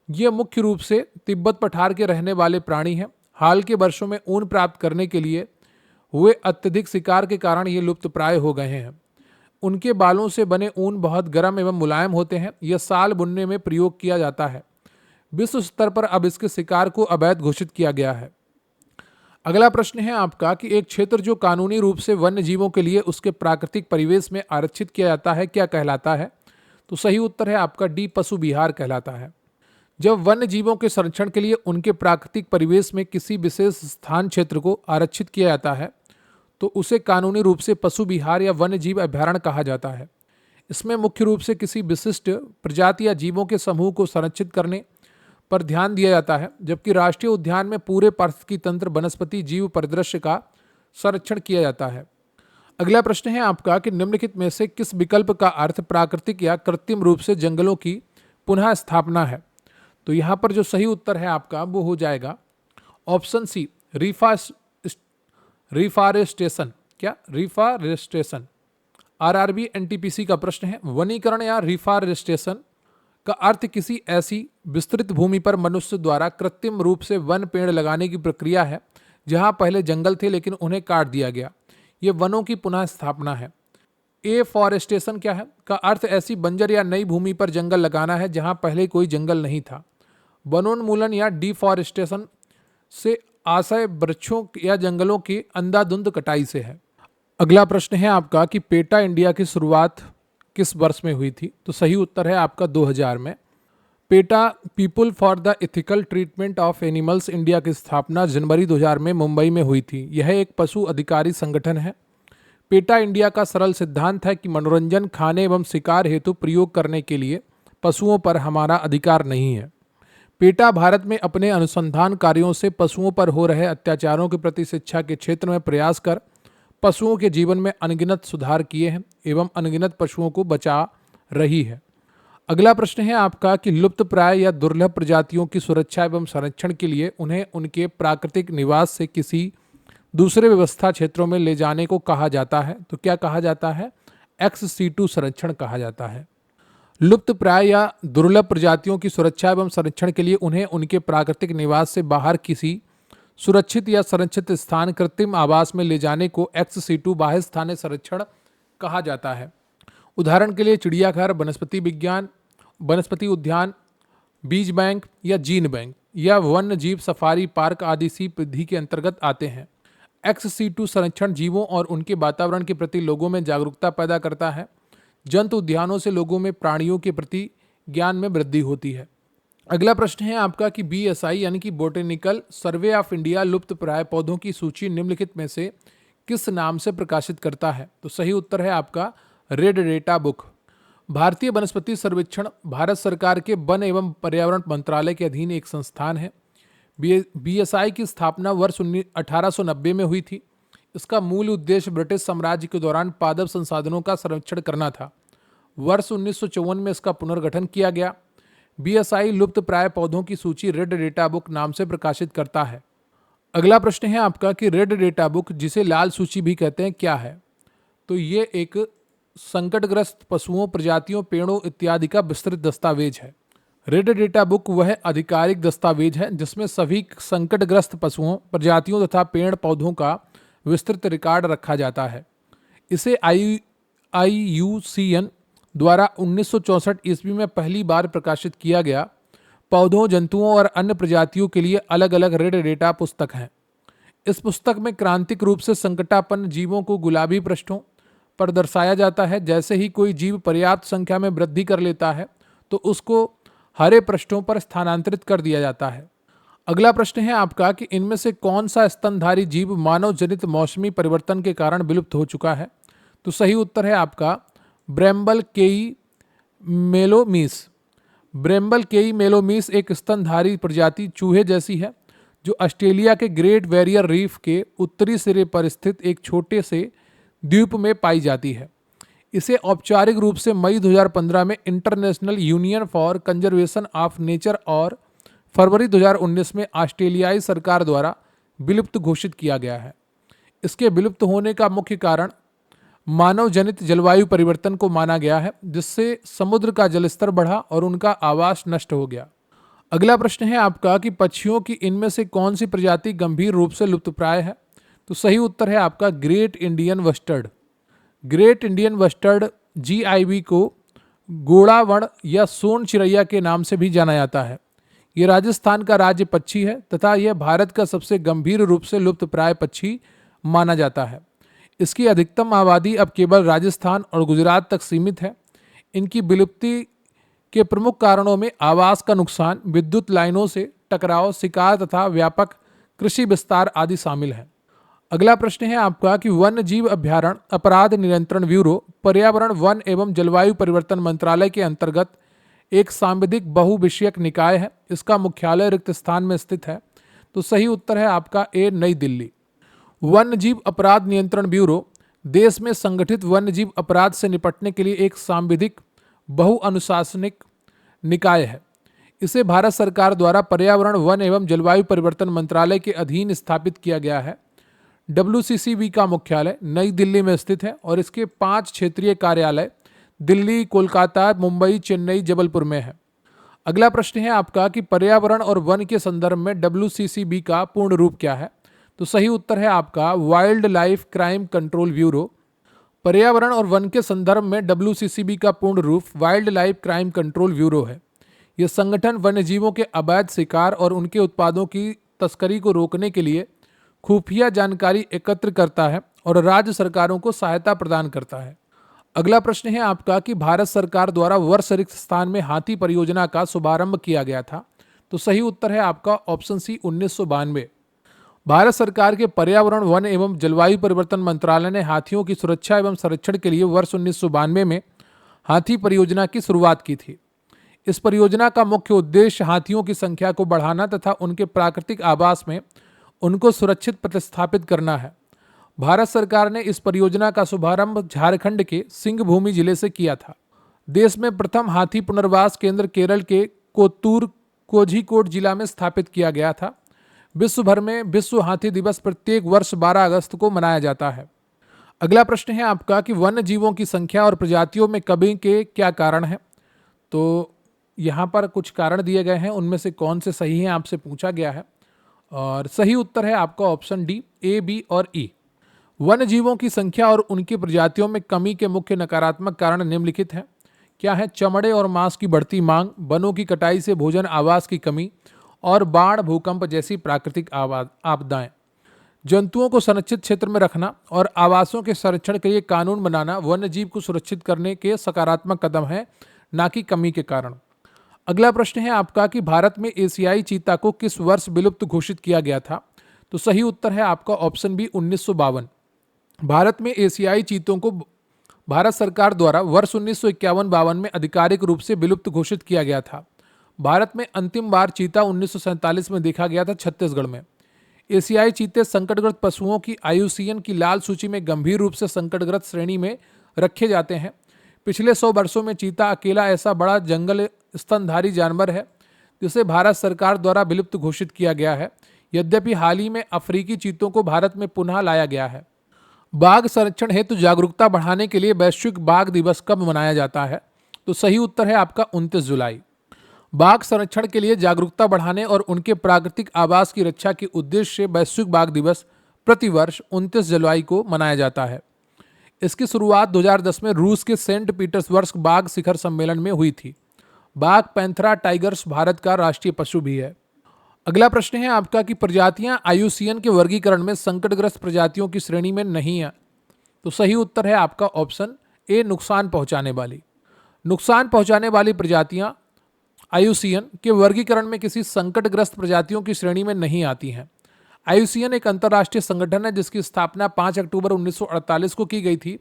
यह मुख्य रूप से तिब्बत पठार के रहने वाले प्राणी हैं। हाल के वर्षों में ऊन प्राप्त करने के लिए हुए अत्यधिक शिकार के कारण ये लुप्तप्राय हो गए हैं। उनके बालों से बने ऊन बहुत गर्म एवं मुलायम होते हैं। यह साल बुनने में प्रयोग किया जाता है। विश्व स्तर पर अब इसके शिकार को अवैध घोषित किया गया है। अगला प्रश्न है आपका कि एक क्षेत्र जो कानूनी रूप से वन्य जीवों के लिए उसके प्राकृतिक परिवेश में आरक्षित किया जाता है क्या कहलाता है? तो सही उत्तर है आपका डी, पशु विहार कहलाता है। जब वन्य जीवों के संरक्षण के लिए उनके प्राकृतिक परिवेश में किसी विशेष स्थान क्षेत्र को आरक्षित किया जाता है तो उसे कानूनी रूप से पशु विहार या वन्य जीव अभयारण्य कहा जाता है। इसमें मुख्य रूप से किसी विशिष्ट प्रजाति या जीवों के समूह को संरक्षित करने पर ध्यान दिया जाता है, जबकि राष्ट्रीय उद्यान में पूरे पारिस्थितिकी तंत्र, वनस्पति जीव परिदृश्य का संरक्षण किया जाता है। अगला प्रश्न है आपका कि निम्नलिखित में से किस विकल्प का अर्थ प्राकृतिक या कृत्रिम रूप से जंगलों की पुनः स्थापना है? तो यहाँ पर जो सही उत्तर है आपका वो हो जाएगा ऑप्शन सी, रिफॉरेस्टेशन। क्या? रिफॉरेस्टेशन। आरआरबी एनटीपीसी का प्रश्न है। वनीकरण या रिफॉरेस्टेशन का अर्थ किसी ऐसी विस्तृत भूमि पर मनुष्य द्वारा कृत्रिम रूप से वन पेड़ लगाने की प्रक्रिया है जहां पहले जंगल थे लेकिन उन्हें काट दिया गया। ये वनों की पुनः स्थापना है। एफॉरेस्टेशन क्या है? का अर्थ ऐसी बंजर या नई भूमि पर जंगल लगाना है जहां पहले कोई जंगल नहीं था। वनोन्मूलन या डिफॉरेस्टेशन से आशय वृक्षों या जंगलों की अंधाधुंध कटाई से है। अगला प्रश्न है आपका कि पेटा इंडिया की शुरुआत किस वर्ष में हुई थी? तो सही उत्तर है आपका 2000 में। PETA people for the ethical treatment of animals India की स्थापना जनवरी 2000 में मुंबई में हुई थी। यह एक पशु अधिकारी संगठन है। पेटा इंडिया का सरल सिद्धांत है कि मनोरंजन, खाने एवं शिकार हेतु प्रयोग करने के लिए पशुओं पर हमारा अधिकार नहीं है। पेटा भारत में अपने अनुसंधान कार्यों से पशुओं पर हो रहे अत्याचारों के प्रति शिक्षा के क्षेत्र में प्रयास कर पशुओं के जीवन में अनगिनत सुधार किए हैं एवं अनगिनत पशुओं को बचा रही है। अगला प्रश्न है आपका कि लुप्तप्राय या दुर्लभ प्रजातियों की सुरक्षा एवं संरक्षण के लिए उन्हें उनके प्राकृतिक निवास से किसी दूसरे व्यवस्था क्षेत्रों में ले जाने को कहा जाता है। तो क्या कहा जाता है? ex-situ संरक्षण कहा जाता है। लुप्त प्राय या दुर्लभ प्रजातियों की सुरक्षा एवं संरक्षण के लिए उन्हें उनके प्राकृतिक निवास से बाहर किसी सुरक्षित या संरक्षित स्थान कृत्रिम आवास में ले जाने को ex-situ बाह्य स्थानीय संरक्षण कहा जाता है। उदाहरण के लिए चिड़ियाघर, वनस्पति विज्ञान, वनस्पति उद्यान, बीज बैंक या जीन बैंक या वन्य जीव सफारी पार्क आदि इसी विधि के अंतर्गत आते हैं। ex-situ संरक्षण जीवों और उनके वातावरण के प्रति लोगों में जागरूकता पैदा करता है। जंतु उद्यानों से लोगों में प्राणियों के प्रति ज्ञान में वृद्धि होती है। अगला प्रश्न है आपका कि BSI यानी कि बोटेनिकल सर्वे ऑफ इंडिया लुप्त प्राय पौधों की सूची निम्नलिखित में से किस नाम से प्रकाशित करता है? तो सही उत्तर है आपका रेड डेटा बुक। भारतीय वनस्पति सर्वेक्षण भारत सरकार के वन एवं पर्यावरण मंत्रालय के अधीन एक संस्थान है। BSI की स्थापना वर्ष 1890 में हुई थी। इसका मूल उद्देश्य ब्रिटिश साम्राज्य के दौरान पादप संसाधनों का संरक्षण करना था। वर्ष 1954 में इसका पुनर्गठन किया गया। BSI लुप्त प्राय पौधों की सूची रेड डेटा बुक नाम से प्रकाशित करता है। अगला प्रश्न है आपका कि रेड डेटा बुक, जिसे लाल सूची भी कहते हैं, क्या है? तो ये एक संकटग्रस्त पशुओं, प्रजातियों, पेड़ों इत्यादि का विस्तृत दस्तावेज है। रेड डेटा बुक वह आधिकारिक दस्तावेज है जिसमें सभी संकटग्रस्त पशुओं, प्रजातियों तथा पेड़ पौधों का विस्तृत रिकॉर्ड रखा जाता है। इसे IUCN द्वारा 1964 ईस्वी में पहली बार प्रकाशित किया गया। पौधों, जंतुओं और अन्य प्रजातियों के लिए अलग अलग रेड डेटा पुस्तक हैं। इस पुस्तक में क्रांतिक रूप से संकटापन्न जीवों को गुलाबी पृष्ठों पर दर्शाया जाता है। जैसे ही कोई जीव पर्याप्त संख्या में वृद्धि कर लेता है तो उसको हरे पृष्ठों पर स्थानांतरित कर दिया जाता है। अगला प्रश्न है आपका कि इनमें से कौन सा स्तनधारी जीव मानव जनित मौसमी परिवर्तन के कारण विलुप्त हो चुका है? तो सही उत्तर है आपका ब्रैम्बल केई मेलोमीस। ब्रैम्बल केई मेलोमीस एक स्तनधारी प्रजाति चूहे जैसी है जो ऑस्ट्रेलिया के ग्रेट बैरियर रीफ के उत्तरी सिरे पर स्थित एक छोटे से द्वीप में पाई जाती है। इसे औपचारिक रूप से मई 2015 में international union for conservation of nature और फरवरी 2019 में ऑस्ट्रेलियाई सरकार द्वारा विलुप्त घोषित किया गया है। इसके विलुप्त होने का मुख्य कारण मानव जनित जलवायु परिवर्तन को माना गया है, जिससे समुद्र का जलस्तर बढ़ा और उनका आवास नष्ट हो गया। अगला प्रश्न है आपका कि पक्षियों की इनमें से कौन सी प्रजाति गंभीर रूप से लुप्तप्राय है? तो सही उत्तर है आपका great Indian bustard. Great Indian bustard GIV को गोड़ावण या सोन चिरैया के नाम से भी जाना जाता है। ये राजस्थान का राज्य पक्षी है तथा यह भारत का सबसे गंभीर रूप से लुप्तप्राय पक्षी माना जाता है। इसकी अधिकतम आबादी अब केवल राजस्थान और गुजरात तक सीमित है। इनकी विलुप्ति के प्रमुख कारणों में आवास का नुकसान, विद्युत लाइनों से टकराव, शिकार तथा व्यापक कृषि विस्तार आदि शामिल हैं। अगला प्रश्न है आपका कि वन्य जीव अभयारण्य अपराध नियंत्रण ब्यूरो पर्यावरण, वन एवं जलवायु परिवर्तन मंत्रालय के अंतर्गत एक सांविधिक बहुविषयक निकाय है। इसका मुख्यालय रिक्त स्थान में स्थित है। तो सही उत्तर है आपका ए, नई दिल्ली। वन्य जीव अपराध नियंत्रण ब्यूरो देश में संगठित वन्य जीव अपराध से निपटने के लिए एक सांविधिक बहुअनुशासनिक निकाय है। इसे भारत सरकार द्वारा पर्यावरण, वन एवं जलवायु परिवर्तन मंत्रालय के अधीन स्थापित किया गया है। WCCB का मुख्यालय नई दिल्ली में स्थित है और इसके 5 क्षेत्रीय कार्यालय दिल्ली, कोलकाता, मुंबई, चेन्नई, जबलपुर में है। अगला प्रश्न है आपका कि पर्यावरण और वन के संदर्भ में WCCB का पूर्ण रूप क्या है? तो सही उत्तर है आपका wild life crime control bureau. पर्यावरण और वन के संदर्भ में WCCB का पूर्ण रूप wild life crime control bureau है। यह संगठन वन्यजीवों के अवैध शिकार और उनके उत्पादों की तस्करी को रोकने के लिए खुफिया जानकारी एकत्र करता है और राज्य सरकारों को सहायता प्रदान करता है। अगला प्रश्न है आपका कि भारत सरकार द्वारा वर्ष रिक्त स्थान में हाथी परियोजना का शुभारंभ किया गया था। तो सही उत्तर है आपका ऑप्शन सी, 1992। भारत सरकार के पर्यावरण, वन एवं जलवायु परिवर्तन मंत्रालय ने हाथियों की सुरक्षा एवं संरक्षण के लिए वर्ष 1992 में हाथी परियोजना की शुरुआत की थी। इस परियोजना का मुख्य उद्देश्य हाथियों की संख्या को बढ़ाना तथा उनके प्राकृतिक आवास में उनको सुरक्षित प्रतिस्थापित करना है। भारत सरकार ने इस परियोजना का शुभारंभ झारखंड के सिंहभूमि जिले से किया था। देश में प्रथम हाथी पुनर्वास केंद्र केरल के कोत्तूर कोझिकोड जिला में स्थापित किया गया था। विश्व भर में विश्व हाथी दिवस प्रत्येक वर्ष 12 अगस्त को मनाया जाता है। अगला प्रश्न है आपका कि वन्य जीवों की संख्या और प्रजातियों में कमी के क्या कारण हैं। तो यहाँ पर कुछ कारण दिए गए हैं, उनमें से कौन से सही हैं आपसे पूछा गया है, और सही उत्तर है आपका ऑप्शन डी, ए, बी और ई। वन्य जीवों की संख्या और उनकी प्रजातियों में कमी के मुख्य नकारात्मक कारण निम्नलिखित हैं। क्या है? चमड़े और मांस की बढ़ती मांग, वनों की कटाई से भोजन आवास की कमी, और बाढ़, भूकंप जैसी प्राकृतिक आपदाएं। जंतुओं को संरक्षित क्षेत्र में रखना और आवासों के संरक्षण के लिए कानून बनाना वन्य जीव को सुरक्षित करने के सकारात्मक कदम है, ना कि कमी के कारण। अगला प्रश्न है आपका कि भारत में एशियाई चीता को किस वर्ष विलुप्त घोषित किया गया था। तो सही उत्तर है आपका ऑप्शन बी, 1952। भारत में एशियाई चीतों को भारत सरकार द्वारा वर्ष 1951-52 में आधिकारिक रूप से विलुप्त घोषित किया गया था। भारत में अंतिम बार चीता 1947 में देखा गया था, छत्तीसगढ़ में। एशियाई चीते संकटग्रस्त पशुओं की IUCN की लाल सूची में गंभीर रूप से संकटग्रस्त श्रेणी में रखे जाते हैं। पिछले 100 वर्षों में चीता अकेला ऐसा बड़ा जंगल स्तनधारी जानवर है जिसे भारत सरकार द्वारा विलुप्त घोषित किया गया है। यद्यपि हाल ही में अफ्रीकी चीतों को भारत में पुनः लाया गया है। बाघ संरक्षण हेतु जागरूकता बढ़ाने के लिए वैश्विक बाघ दिवस कब मनाया जाता है। तो सही उत्तर है आपका 29 जुलाई। बाघ संरक्षण के लिए जागरूकता बढ़ाने और उनके प्राकृतिक आवास की रक्षा के उद्देश्य से वैश्विक बाघ दिवस प्रतिवर्ष 29 जुलाई को मनाया जाता है। इसकी शुरुआत 2010 में रूस के सेंट पीटर्सबर्ग बाघ शिखर सम्मेलन में हुई थी। बाघ पैंथेरा टाइगर्स भारत का राष्ट्रीय पशु भी है। अगला प्रश्न है आपका कि प्रजातियां IUCN के वर्गीकरण में संकटग्रस्त प्रजातियों की श्रेणी में नहीं है। तो सही उत्तर है आपका ऑप्शन ए, नुकसान पहुंचाने वाली। नुकसान पहुंचाने वाली प्रजातियां IUCN के वर्गीकरण में किसी संकटग्रस्त प्रजातियों की श्रेणी में नहीं आती हैं। IUCN एक अंतर्राष्ट्रीय संगठन है जिसकी स्थापना 5 अक्टूबर 1948 को की गई थी।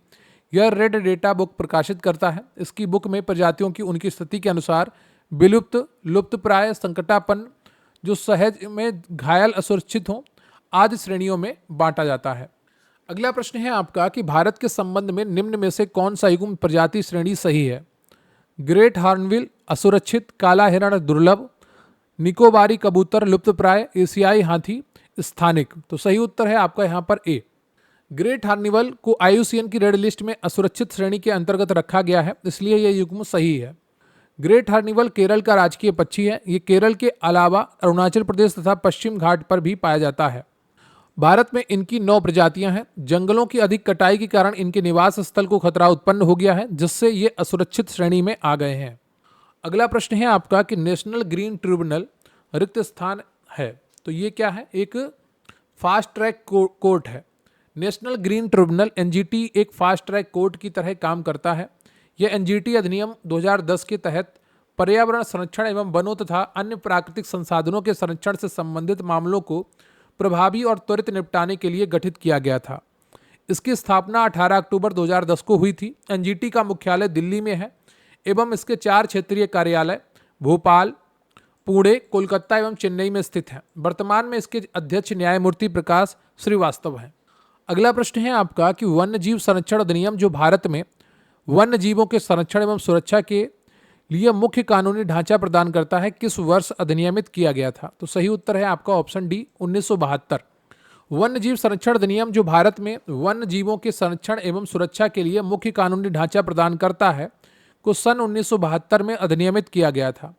यह रेड डेटा बुक प्रकाशित करता है। इसकी बुक में प्रजातियों की उनकी स्थिति के अनुसार विलुप्त, लुप्तप्राय, संकटापन्न, जो सहज में घायल, असुरक्षित हों आदि श्रेणियों में बांटा जाता है। अगला प्रश्न है आपका कि भारत के संबंध में निम्न में से कौन सा युग्म प्रजाति श्रेणी सही है। ग्रेट हॉर्नबिल असुरक्षित, काला हिरण दुर्लभ, निकोबारी कबूतर लुप्तप्राय, एशियाई हाथी स्थानिक। तो सही उत्तर है आपका यहाँ पर ए। ग्रेट हॉर्नबिल को IUCN की रेड लिस्ट में असुरक्षित श्रेणी के अंतर्गत रखा गया है, इसलिए यह युग्म सही है। ग्रेट हॉर्नबिल केरल का राजकीय पक्षी है। ये केरल के अलावा अरुणाचल प्रदेश तथा पश्चिम घाट पर भी पाया जाता है। भारत में इनकी 9 प्रजातियां हैं। जंगलों की अधिक कटाई के कारण इनके निवास स्थल को खतरा उत्पन्न हो गया है, जिससे ये असुरक्षित श्रेणी में आ गए हैं। अगला प्रश्न है आपका कि नेशनल ग्रीन ट्रिब्यूनल रिक्त स्थान है। तो ये क्या है? एक फास्ट ट्रैक कोर्ट है। नेशनल ग्रीन ट्रिब्यूनल NGT एक फास्ट ट्रैक कोर्ट की तरह काम करता है। यह NGT अधिनियम 2010 के तहत पर्यावरण संरक्षण एवं वनों तथा अन्य प्राकृतिक संसाधनों के संरक्षण से संबंधित मामलों को प्रभावी और त्वरित निपटाने के लिए गठित किया गया था। इसकी स्थापना 18 अक्टूबर 2010 को हुई थी। NGT का मुख्यालय दिल्ली में है एवं इसके 4 क्षेत्रीय कार्यालय भोपाल, पुणे, कोलकाता एवं चेन्नई में स्थित हैं। वर्तमान में इसके अध्यक्ष न्यायमूर्ति प्रकाश श्रीवास्तव हैं। अगला प्रश्न है आपका कि वन्य जीव संरक्षण अधिनियम जो भारत में वन्य जीवों के संरक्षण एवं सुरक्षा के लिए मुख्य कानूनी ढांचा प्रदान करता है, किस वर्ष अधिनियमित किया गया था। तो सही उत्तर है आपका ऑप्शन डी, 1972। वन्य जीव संरक्षण अधिनियम जो भारत में वन्य जीवों के संरक्षण एवं सुरक्षा के लिए मुख्य कानूनी ढांचा प्रदान करता है को सन 1972 में अधिनियमित किया गया था।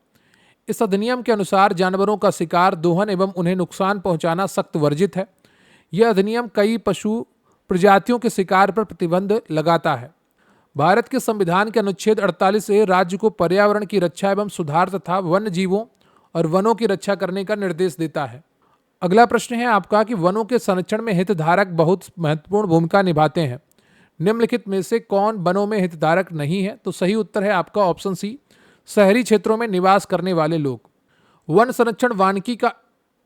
इस अधिनियम के अनुसार जानवरों का शिकार, दोहन एवं उन्हें नुकसान पहुंचाना सख्त वर्जित है। यह अधिनियम कई पशु प्रजातियों के शिकार पर प्रतिबंध लगाता है। भारत के संविधान के अनुच्छेद 48 ए राज्य को पर्यावरण की रक्षा एवं सुधार तथा वन्य जीवों और वनों की रक्षा करने का निर्देश देता है। अगला प्रश्न है आपका कि वनों के संरक्षण में हितधारक बहुत महत्वपूर्ण भूमिका निभाते हैं। निम्नलिखित में से कौन वनों में हितधारक नहीं है। तो सही उत्तर है आपका ऑप्शन सी, शहरी क्षेत्रों में निवास करने वाले लोग। वन संरक्षण वानिकी का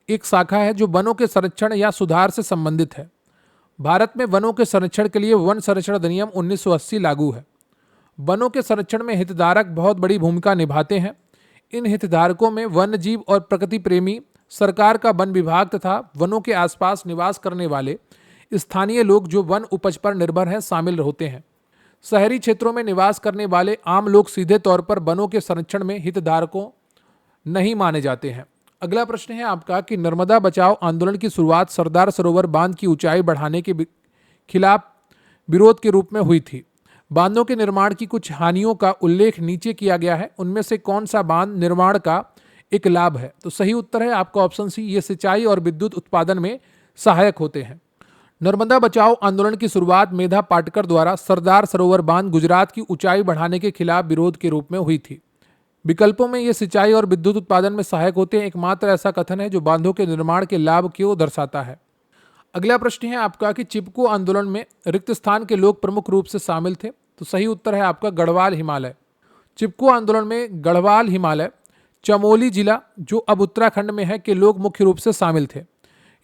एक शाखा है जो वनों के संरक्षण या सुधार से संबंधित है। भारत में वनों के संरक्षण के लिए वन संरक्षण अधिनियम 1980 लागू है। वनों के संरक्षण में हितधारक बहुत बड़ी भूमिका निभाते हैं। इन हितधारकों में वन्य जीव और प्रकृति प्रेमी, सरकार का वन विभाग तथा वनों के आसपास निवास करने वाले स्थानीय लोग जो वन उपज पर निर्भर हैं शामिल होते हैं। शहरी क्षेत्रों में निवास करने वाले आम लोग सीधे तौर पर वनों के संरक्षण में हितधारकों नहीं माने जाते हैं। अगला प्रश्न है आपका कि नर्मदा बचाओ आंदोलन की शुरुआत सरदार सरोवर बांध की ऊंचाई बढ़ाने के खिलाफ विरोध के रूप में हुई थी। बांधों के निर्माण की कुछ हानियों का उल्लेख नीचे किया गया है, उनमें से कौन सा बांध निर्माण का एक लाभ है? तो सही उत्तर है आपका ऑप्शन सी, ये सिंचाई और विद्युत उत्पादन में सहायक होते हैं। नर्मदा बचाओ आंदोलन की शुरुआत मेधा पाटकर द्वारा सरदार सरोवर बांध गुजरात की ऊंचाई बढ़ाने के खिलाफ विरोध के रूप में हुई थी। विकल्पों में ये सिंचाई और विद्युत उत्पादन में सहायक होते हैं एकमात्र ऐसा कथन है जो बांधों के निर्माण के लाभ को दर्शाता है। अगला प्रश्न है आपका कि चिपको आंदोलन में रिक्त स्थान के लोग प्रमुख रूप से शामिल थे। तो सही उत्तर है आपका गढ़वाल हिमालय। चिपको आंदोलन में गढ़वाल हिमालय, चमोली जिला जो अब उत्तराखंड में है के लोग मुख्य रूप से शामिल थे।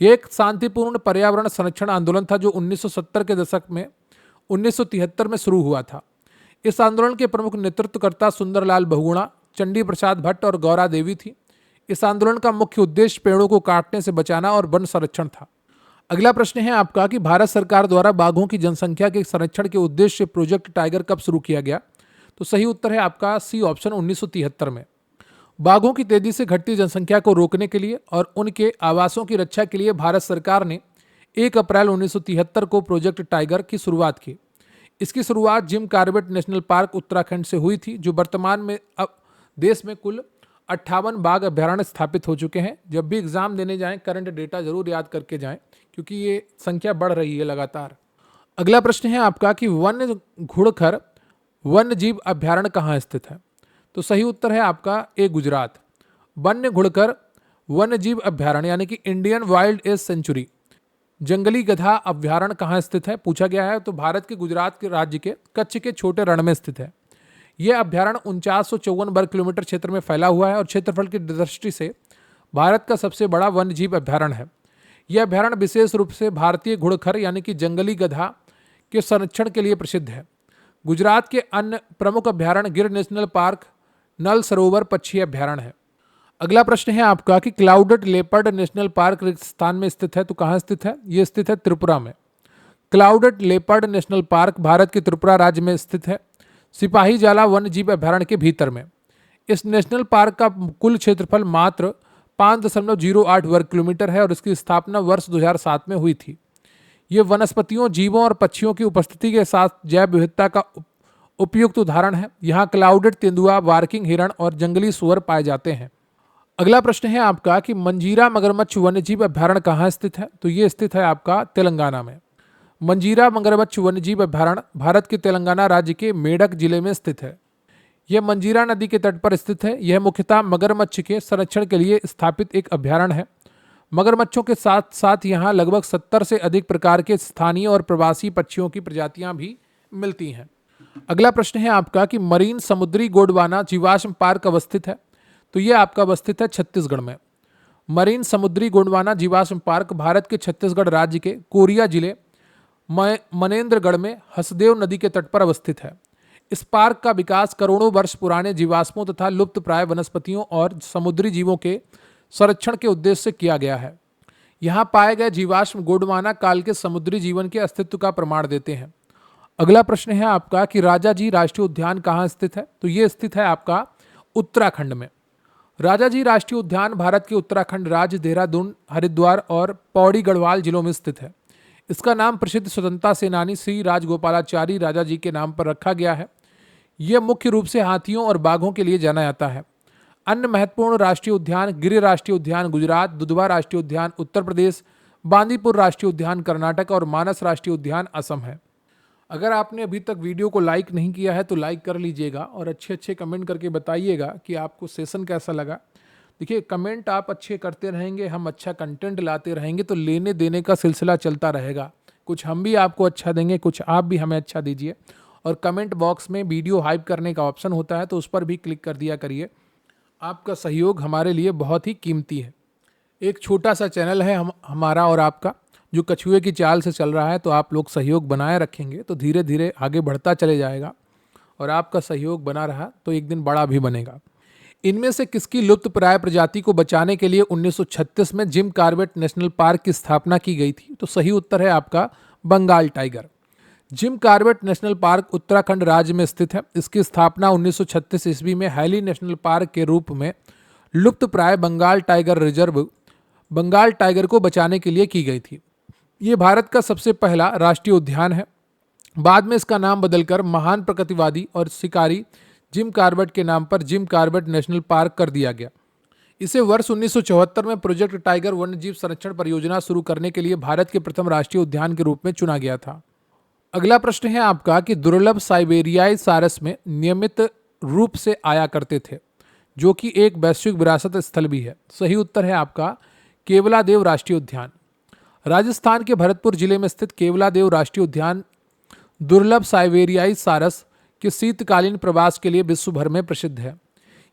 यह एक शांतिपूर्ण पर्यावरण संरक्षण आंदोलन था जो 1970 के दशक में 1973 में शुरू हुआ था। इस आंदोलन के प्रमुख नेतृत्वकर्ता सुंदरलाल बहुगुणा, चंडी प्रसाद भट्ट और गौरा देवी थी। इस आंदोलन का मुख्य उद्देश्य पेड़ों को काटने से बचाना और वन संरक्षण था। अगला प्रश्न है आपका कि भारत सरकार द्वारा बाघों की जनसंख्या के संरक्षण के उद्देश्य से प्रोजेक्ट टाइगर कब शुरू किया गया? तो सही उत्तर है आपका सी ऑप्शन 1973 में। बाघों की तेजी से घटती जनसंख्या को रोकने के लिए और उनके आवासों की रक्षा के लिए भारत सरकार ने 1 अप्रैल 1973 को प्रोजेक्ट टाइगर की शुरुआत की। इसकी शुरुआत gym Corbett national park Uttarakhand से हुई थी, जो वर्तमान में अब देश में कुल 58 बाघ अभ्यारण्य स्थापित हो चुके हैं। जब भी एग्जाम देने जाएं करंट डेटा जरूर याद करके जाएं, क्योंकि ये संख्या बढ़ रही है लगातार। अगला प्रश्न है आपका कि वन्य घुड़खर वन्य जीव अभ्यारण्य कहाँ स्थित है? तो सही उत्तर है आपका ए गुजरात। वन्य घुड़खर वन्य जीव अभ्यारण्य यानी कि इंडियन वाइल्ड एज सेंचुरी जंगली गधा अभ्यारण्य कहाँ स्थित है पूछा गया है। तो भारत के गुजरात के राज्य के कच्छ के छोटे रण में स्थित है। यह अभ्यारण्य 4954 वर्ग किलोमीटर क्षेत्र में फैला हुआ है और क्षेत्रफल की दृष्टि से भारत का सबसे बड़ा वन्यजीव अभ्यारण्य है। यह अभ्यारण्य विशेष रूप से भारतीय घुड़खर यानी कि जंगली गधा के संरक्षण के लिए प्रसिद्ध है। गुजरात के अन्य प्रमुख अभ्यारण्य गिर नेशनल पार्क, नल सरोवर पक्षी अभ्यारण्य है। अगला प्रश्न है आपका कि क्लाउडेड लेपर्ड नेशनल पार्क रिक्त स्थान में स्थित है। तो कहाँ स्थित है? ये स्थित है त्रिपुरा में। Clouded leopard national park Bharat के त्रिपुरा राज्य में स्थित है, सिपाही जाला वन्य जीव अभ्यारण्य के भीतर में। इस नेशनल पार्क का कुल क्षेत्रफल मात्र 5.08 वर्ग किलोमीटर है और इसकी स्थापना वर्ष 2007 में हुई थी। ये वनस्पतियों, जीवों और पक्षियों की उपस्थिति के साथ जैव विविधता का उपयुक्त उदाहरण है। यहाँ क्लाउडेड तेंदुआ, बार्किंग हिरण और जंगली सुअर पाए जाते हैं। अगला प्रश्न है आपका कि मंजीरा मगरमच्छ वन्यजीव अभ्यारण्य कहाँ स्थित है? तो ये स्थित है आपका तेलंगाना में। मंजीरा मगरमच्छ वन्यजीव अभ्यारण्य भारत के तेलंगाना राज्य के मेडक जिले में स्थित है। यह मंजीरा नदी के तट पर स्थित है। यह मुख्यतः मगरमच्छ के संरक्षण के लिए स्थापित एक अभ्यारण्य है। मगरमच्छों के साथ साथ यहाँ लगभग 70 से अधिक प्रकार के स्थानीय और प्रवासी पक्षियों की प्रजातियां भी मिलती हैं। अगला प्रश्न है आपका कि मरीन समुद्री गोंडवाना जीवाश्म पार्क अवस्थित है। तो यह आपका अवस्थित है छत्तीसगढ़ में। मरीन समुद्री गोंडवाना जीवाश्म पार्क भारत के छत्तीसगढ़ राज्य के कोरिया जिले मनेन्द्रगढ़ में हसदेव नदी के तट पर अवस्थित है। इस पार्क का विकास करोड़ों वर्ष पुराने जीवाश्मों तथा लुप्त प्राय वनस्पतियों और समुद्री जीवों के संरक्षण के उद्देश्य से किया गया है। यहाँ पाए गए जीवाश्म गोंडवाना काल के समुद्री जीवन के अस्तित्व का प्रमाण देते हैं। अगला प्रश्न है आपका कि राजाजी राष्ट्रीय उद्यान कहाँ स्थित है? तो ये स्थित है आपका उत्तराखंड में। राजाजी राष्ट्रीय उद्यान भारत के उत्तराखंड राज्य देहरादून, हरिद्वार और पौड़ी गढ़वाल जिलों में स्थित है। इसका नाम प्रसिद्ध स्वतंत्रता सेनानी श्री राजगोपालाचारी राजाजी के नाम पर रखा गया है। यह मुख्य रूप से हाथियों और बाघों के लिए जाना जाता है। अन्य महत्वपूर्ण राष्ट्रीय उद्यान गिर राष्ट्रीय उद्यान गुजरात, दुधवा राष्ट्रीय उद्यान उत्तर प्रदेश, बांदीपुर राष्ट्रीय उद्यान कर्नाटक और मानस राष्ट्रीय उद्यान असम है। अगर आपने अभी तक वीडियो को लाइक नहीं किया है तो लाइक कर लीजिएगा और अच्छे कमेंट करके बताइएगा कि आपको सेशन कैसा लगा। देखिए, कमेंट आप अच्छे करते रहेंगे, हम अच्छा कंटेंट लाते रहेंगे तो लेने देने का सिलसिला चलता रहेगा। कुछ हम भी आपको अच्छा देंगे, कुछ आप भी हमें अच्छा दीजिए। और कमेंट बॉक्स में वीडियो हाइप करने का ऑप्शन होता है तो उस पर भी क्लिक कर दिया करिए। आपका सहयोग हमारे लिए बहुत ही कीमती है। एक छोटा सा चैनल है हमारा और आपका, जो कछुए की चाल से चल रहा है, तो आप लोग सहयोग बनाए रखेंगे तो धीरे धीरे आगे बढ़ता चले जाएगा और आपका सहयोग बना रहा तो एक दिन बड़ा भी बनेगा। इनमें से किसकी लुप्त प्राय प्रजाति को बचाने के लिए 1936 में जिम कॉर्बेट नेशनल पार्क की स्थापना की गई थी? तो सही उत्तर है आपका Bengal tiger. Jim Corbett national park Uttarakhand राज्य में स्थित है। इसकी स्थापना 1936 ईस्वी में हैली नेशनल पार्क के रूप में लुप्त प्राय Bengal tiger reserve Bengal tiger को बचाने के लिए की गई थी। ये भारत का सबसे पहला राष्ट्रीय उद्यान है। बाद में इसका नाम बदलकर महान प्रकृतिवादी और शिकारी जिम कॉर्बेट के नाम पर जिम कॉर्बेट नेशनल पार्क कर दिया गया। इसे वर्ष 1974 में प्रोजेक्ट टाइगर वन्यजीव संरक्षण परियोजना शुरू करने के लिए भारत के प्रथम राष्ट्रीय उद्यान के रूप में चुना गया था। अगला प्रश्न है आपका कि दुर्लभ साइबेरियाई सारस में नियमित रूप से आया करते थे, जो कि एक वैश्विक विरासत स्थल भी है। सही उत्तर है आपका केवलादेव राष्ट्रीय उद्यान। राजस्थान के भरतपुर जिले में स्थित केवलादेव राष्ट्रीय उद्यान दुर्लभ साइबेरियाई सारस के शीतकालीन प्रवास के लिए विश्व भर में प्रसिद्ध है।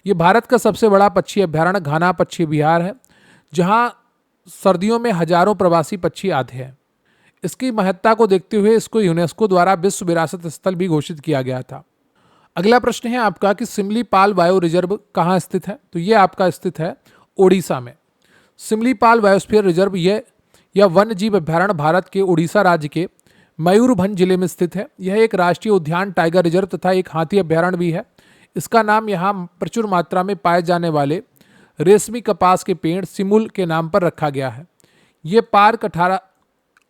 ये भारत का सबसे बड़ा पक्षी अभ्यारण्य घाना पक्षी विहार है, जहां सर्दियों में हजारों प्रवासी पक्षी आते हैं। इसकी महत्ता को देखते हुए इसको यूनेस्को द्वारा विश्व विरासत स्थल भी घोषित किया गया था। अगला प्रश्न है आपका कि सिमलीपाल वायु रिजर्व कहाँ स्थित है? तो ये आपका स्थित है ओडिशा में। सिमलीपाल बायोस्फीयर रिजर्व यह वन्य जीव अभ्यारण्य भारत के उड़ीसा राज्य के मयूरभंज जिले में स्थित है। यह एक राष्ट्रीय उद्यान, टाइगर रिजर्व तथा एक हाथी अभ्यारण्य भी है। इसका नाम यहाँ प्रचुर मात्रा में पाए जाने वाले रेशमी कपास के पेड़ सिमुल के नाम पर रखा गया है। ये पार्क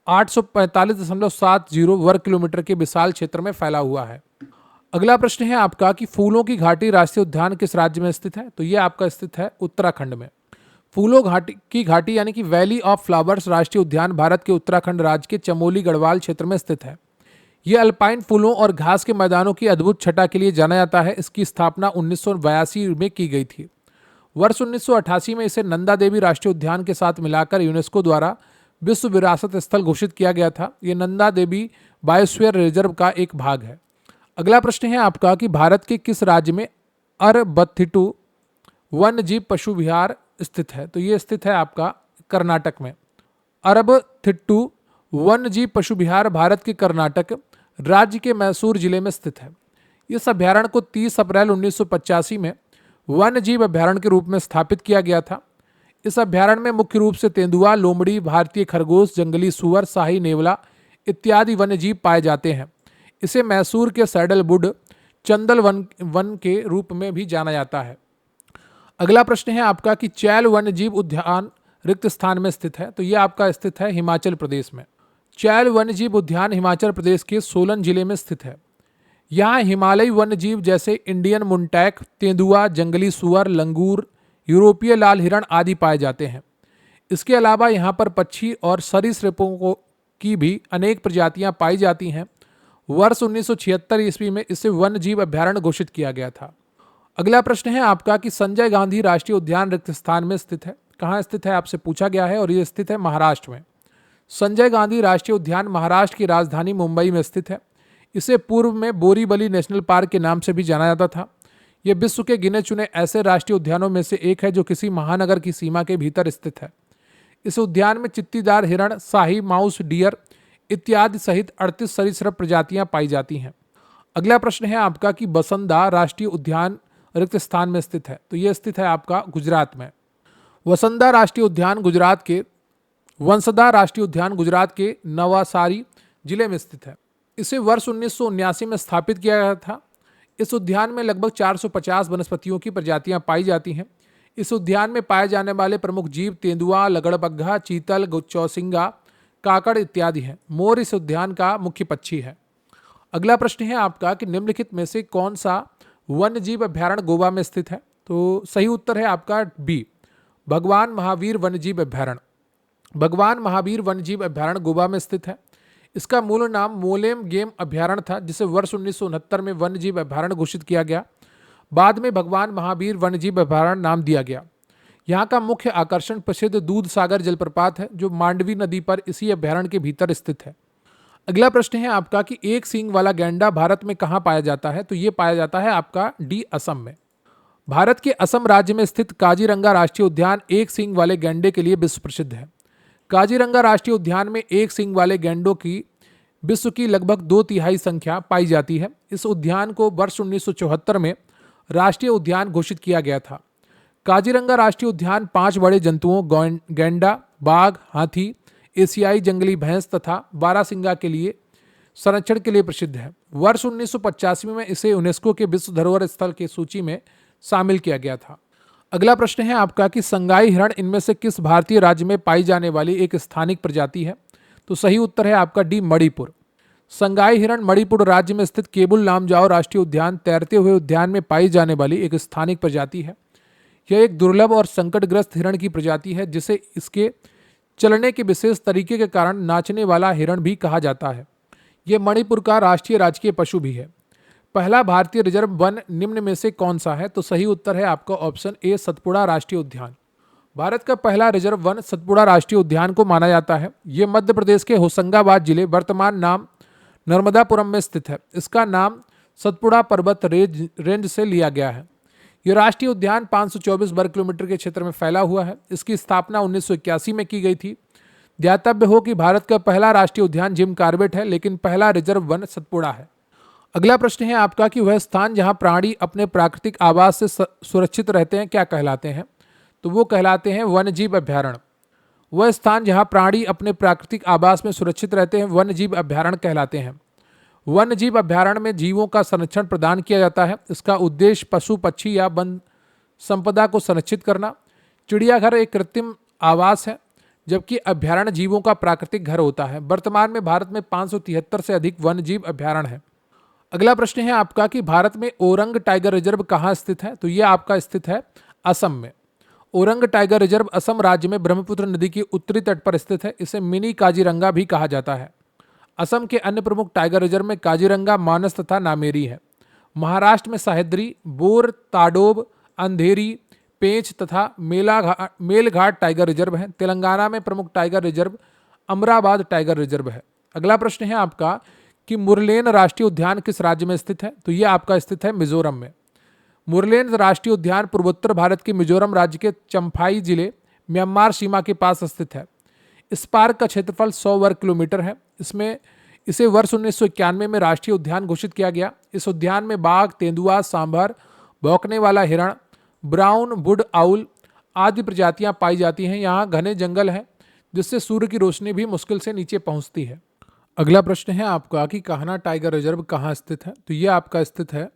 845.70 वर्ग किलोमीटर के विशाल क्षेत्र में फैला हुआ है। अगला प्रश्न है आपका कि फूलों की घाटी राष्ट्रीय उद्यान किस राज्य में स्थित है? तो ये आपका स्थित है उत्तराखंड में। फूलों की घाटी यानी कि वैली ऑफ फ्लावर्स राष्ट्रीय उद्यान भारत के उत्तराखंड राज्य के चमोली गढ़वाल क्षेत्र में स्थित है। यह अल्पाइन फूलों और घास के मैदानों की अद्भुत छटा के लिए जाना जाता है। इसकी स्थापना 1982 में की गई थी। वर्ष 1988 में इसे नंदा देवी राष्ट्रीय उद्यान के साथ मिलाकर यूनेस्को द्वारा विश्व विरासत स्थल घोषित किया गया था। ये नंदा देवी बायोस्फीयर रिजर्व का एक भाग है। अगला प्रश्न है आपका कि भारत के किस राज्य में अरबथिटू वन्य जीव पशु विहार स्थित है? तो ये स्थित है आपका कर्नाटक में। अरबथिट्टू वन्य जीव पशु विहार भारत के कर्नाटक राज्य के मैसूर जिले में स्थित है। इस अभ्यारण्य को 30 अप्रैल 1985 में वन्य जीव अभ्यारण्य के रूप में स्थापित किया गया था। इस अभ्यारण्य में मुख्य रूप से तेंदुआ, लोमड़ी, भारतीय खरगोश, जंगली सुअर, शाही नेवला इत्यादि वन्य जीव पाए जाते हैं। इसे मैसूर के सैडलवुड चंदल वन के रूप में भी जाना जाता है। अगला प्रश्न है आपका कि चैल वन्य जीव उद्यान रिक्त स्थान में स्थित है। तो यह आपका स्थित है हिमाचल प्रदेश में। चैल वन्य जीव उद्यान हिमाचल प्रदेश के सोलन जिले में स्थित है। यहाँ हिमालयी वन्य जीव जैसे इंडियन मुंटैक, तेंदुआ, जंगली सुअर, लंगूर, यूरोपीय लाल हिरण आदि पाए जाते हैं। इसके अलावा यहाँ पर पक्षी और सरीसृपों की भी अनेक प्रजातियां पाई जाती हैं। वर्ष 1976 ईस्वी में इसे वन्य जीव अभ्यारण्य घोषित किया गया था। अगला प्रश्न है आपका कि संजय गांधी राष्ट्रीय उद्यान रिक्त स्थान में स्थित है। कहाँ स्थित है आपसे पूछा गया है और ये स्थित है महाराष्ट्र में। संजय गांधी राष्ट्रीय उद्यान महाराष्ट्र की राजधानी मुंबई में स्थित है। इसे पूर्व में बोरीवली नेशनल पार्क के नाम से भी जाना जाता था। यह विश्व के गिने चुने ऐसे राष्ट्रीय उद्यानों में से एक है जो किसी महानगर की सीमा के भीतर स्थित है। इस उद्यान में चित्तीदार हिरण, शाही माउस, डियर इत्यादि सहित 38 सरीसृप प्रजातियां पाई जाती हैं। अगला प्रश्न है आपका कि वसंदा राष्ट्रीय उद्यान रिक्त स्थान में स्थित है। तो यह स्थित है आपका गुजरात में। वसंदा राष्ट्रीय उद्यान गुजरात के नवासारी जिले में स्थित है। इसे वर्ष 1979 में स्थापित किया गया था। इस उद्यान में लगभग 450 वनस्पतियों की प्रजातियां पाई जाती हैं। इस उद्यान में पाए जाने वाले प्रमुख जीव तेंदुआ, लगड़बग्घा, चीतल, चौसिंगा, काकड़ इत्यादि हैं। मोर इस उद्यान का मुख्य पक्षी है। अगला प्रश्न है आपका कि निम्नलिखित में से कौन सा वन्य जीव अभ्यारण्य गोवा में स्थित है? तो सही उत्तर है आपका बी, भगवान महावीर वन्यजीव अभ्यारण्य। भगवान महावीर वन्यजीव अभ्यारण्य गोवा में स्थित है। इसका मूल नाम मोलेम गेम अभ्यारण्य था, जिसे वर्ष 1969 में वन्यजीव अभ्यारण्य घोषित किया गया। बाद में भगवान महावीर वन्यजीव अभ्यारण्य नाम दिया गया। यहाँ का मुख्य आकर्षण प्रसिद्ध दूध सागर जलप्रपात है, जो मांडवी नदी पर इसी अभ्यारण्य के भीतर स्थित है। अगला प्रश्न है आपका कि एक सींग वाला गैंडा भारत में कहाँ पाया जाता है? तो ये पाया जाता है आपका डी, असम में। भारत के असम राज्य में स्थित काजीरंगा राष्ट्रीय उद्यान एक सींग वाले गैंडे के लिए विश्व प्रसिद्ध है। काजीरंगा राष्ट्रीय उद्यान में एक सींग वाले गैंडों की विश्व की लगभग 2/3 संख्या पाई जाती है। इस उद्यान को वर्ष 1974 में राष्ट्रीय उद्यान घोषित किया गया था। काजीरंगा राष्ट्रीय उद्यान 5 बड़े जंतुओं गैंडा, बाघ, हाथी, एशियाई जंगली भैंस तथा बारहसिंगा के लिए संरक्षण के लिए प्रसिद्ध है। वर्ष 1985 में इसे यूनेस्को के विश्व धरोहर स्थल की सूची में शामिल किया गया था। अगला प्रश्न है आपका कि संगाई हिरण इनमें से किस भारतीय राज्य में पाई जाने वाली एक स्थानिक प्रजाति है? तो सही उत्तर है आपका डी, मणिपुर। संगाई हिरण मणिपुर राज्य में स्थित केबुल लामजाओ राष्ट्रीय उद्यान तैरते हुए उद्यान में पाई जाने वाली एक स्थानिक प्रजाति है। यह एक दुर्लभ और संकटग्रस्त हिरण की प्रजाति है जिसे इसके चलने के विशेष तरीके के कारण नाचने वाला हिरण भी कहा जाता है। यह मणिपुर का राष्ट्रीय राजकीय पशु भी है। पहला भारतीय रिजर्व वन निम्न में से कौन सा है? तो सही उत्तर है आपका ऑप्शन ए, सतपुड़ा राष्ट्रीय उद्यान। भारत का पहला रिजर्व वन सतपुड़ा राष्ट्रीय उद्यान को माना जाता है। यह मध्य प्रदेश के होशंगाबाद जिले, वर्तमान नाम नर्मदापुरम में स्थित है। इसका नाम सतपुड़ा पर्वत रेंज से लिया गया है। यह राष्ट्रीय उद्यान 524 वर्ग किलोमीटर के क्षेत्र में फैला हुआ है। इसकी स्थापना 1981 में की गई थी। ध्यातव्य हो कि भारत का पहला राष्ट्रीय उद्यान जिम कॉर्बेट है, लेकिन पहला रिजर्व वन सतपुड़ा है। अगला प्रश्न है आपका कि वह स्थान जहां प्राणी अपने प्राकृतिक आवास से सुरक्षित रहते हैं क्या कहलाते हैं? तो वो कहलाते हैं वन्यजीव अभयारण्य। वह स्थान जहां प्राणी अपने प्राकृतिक आवास में सुरक्षित रहते हैं वन्यजीव अभयारण्य कहलाते हैं। वन्यजीव अभयारण्य में जीवों का संरक्षण प्रदान किया जाता है। इसका उद्देश्य पशु, पक्षी या वन संपदा को संरक्षित करना। चिड़ियाघर एक कृत्रिम आवास है, जबकि अभयारण्य जीवों का प्राकृतिक घर होता है। वर्तमान में भारत में 573 से अधिक वन्यजीव अभयारण्य है। अगला प्रश्न है आपका कि भारत में ओरंग टाइगर रिजर्व कहाँ स्थित है? तो यह आपका स्थित है असम में। ओरंग टाइगर रिजर्व असम राज्य में ब्रह्मपुत्र नदी के उत्तरी तट पर स्थित है। इसे मिनी काजीरंगा भी कहा जाता है। असम के अन्य प्रमुख टाइगर रिजर्व में काजीरंगा, मानस तथा नामेरी है। महाराष्ट्र में सह्याद्री, बोर, ताडोब, अंधेरी, पेंच तथा मेलघाट टाइगर रिजर्व है। तेलंगाना में प्रमुख tiger reserve Amrabad tiger reserve है। अगला प्रश्न है आपका कि मुरलेन राष्ट्रीय उद्यान किस राज्य में स्थित है? तो यह आपका स्थित है मिजोरम में। मुरलेन राष्ट्रीय उद्यान पूर्वोत्तर भारत के मिजोरम राज्य के चम्फाई जिले, म्यांमार सीमा के पास स्थित है। इस पार्क का क्षेत्रफल 100 वर्ग किलोमीटर है। इसे वर्ष 1991 में राष्ट्रीय उद्यान घोषित किया गया। इस उद्यान में बाघ, तेंदुआ, सांभर, भौंकने वाला हिरण, ब्राउन वुड आउल आदि प्रजातियां पाई जाती हैं। यहाँ घने जंगल हैं जिससे सूर्य की रोशनी भी मुश्किल से नीचे पहुंचती है। अगला प्रश्न है आपका कि कान्हा टाइगर रिजर्व कहाँ स्थित है? तो यह आपका स्थित है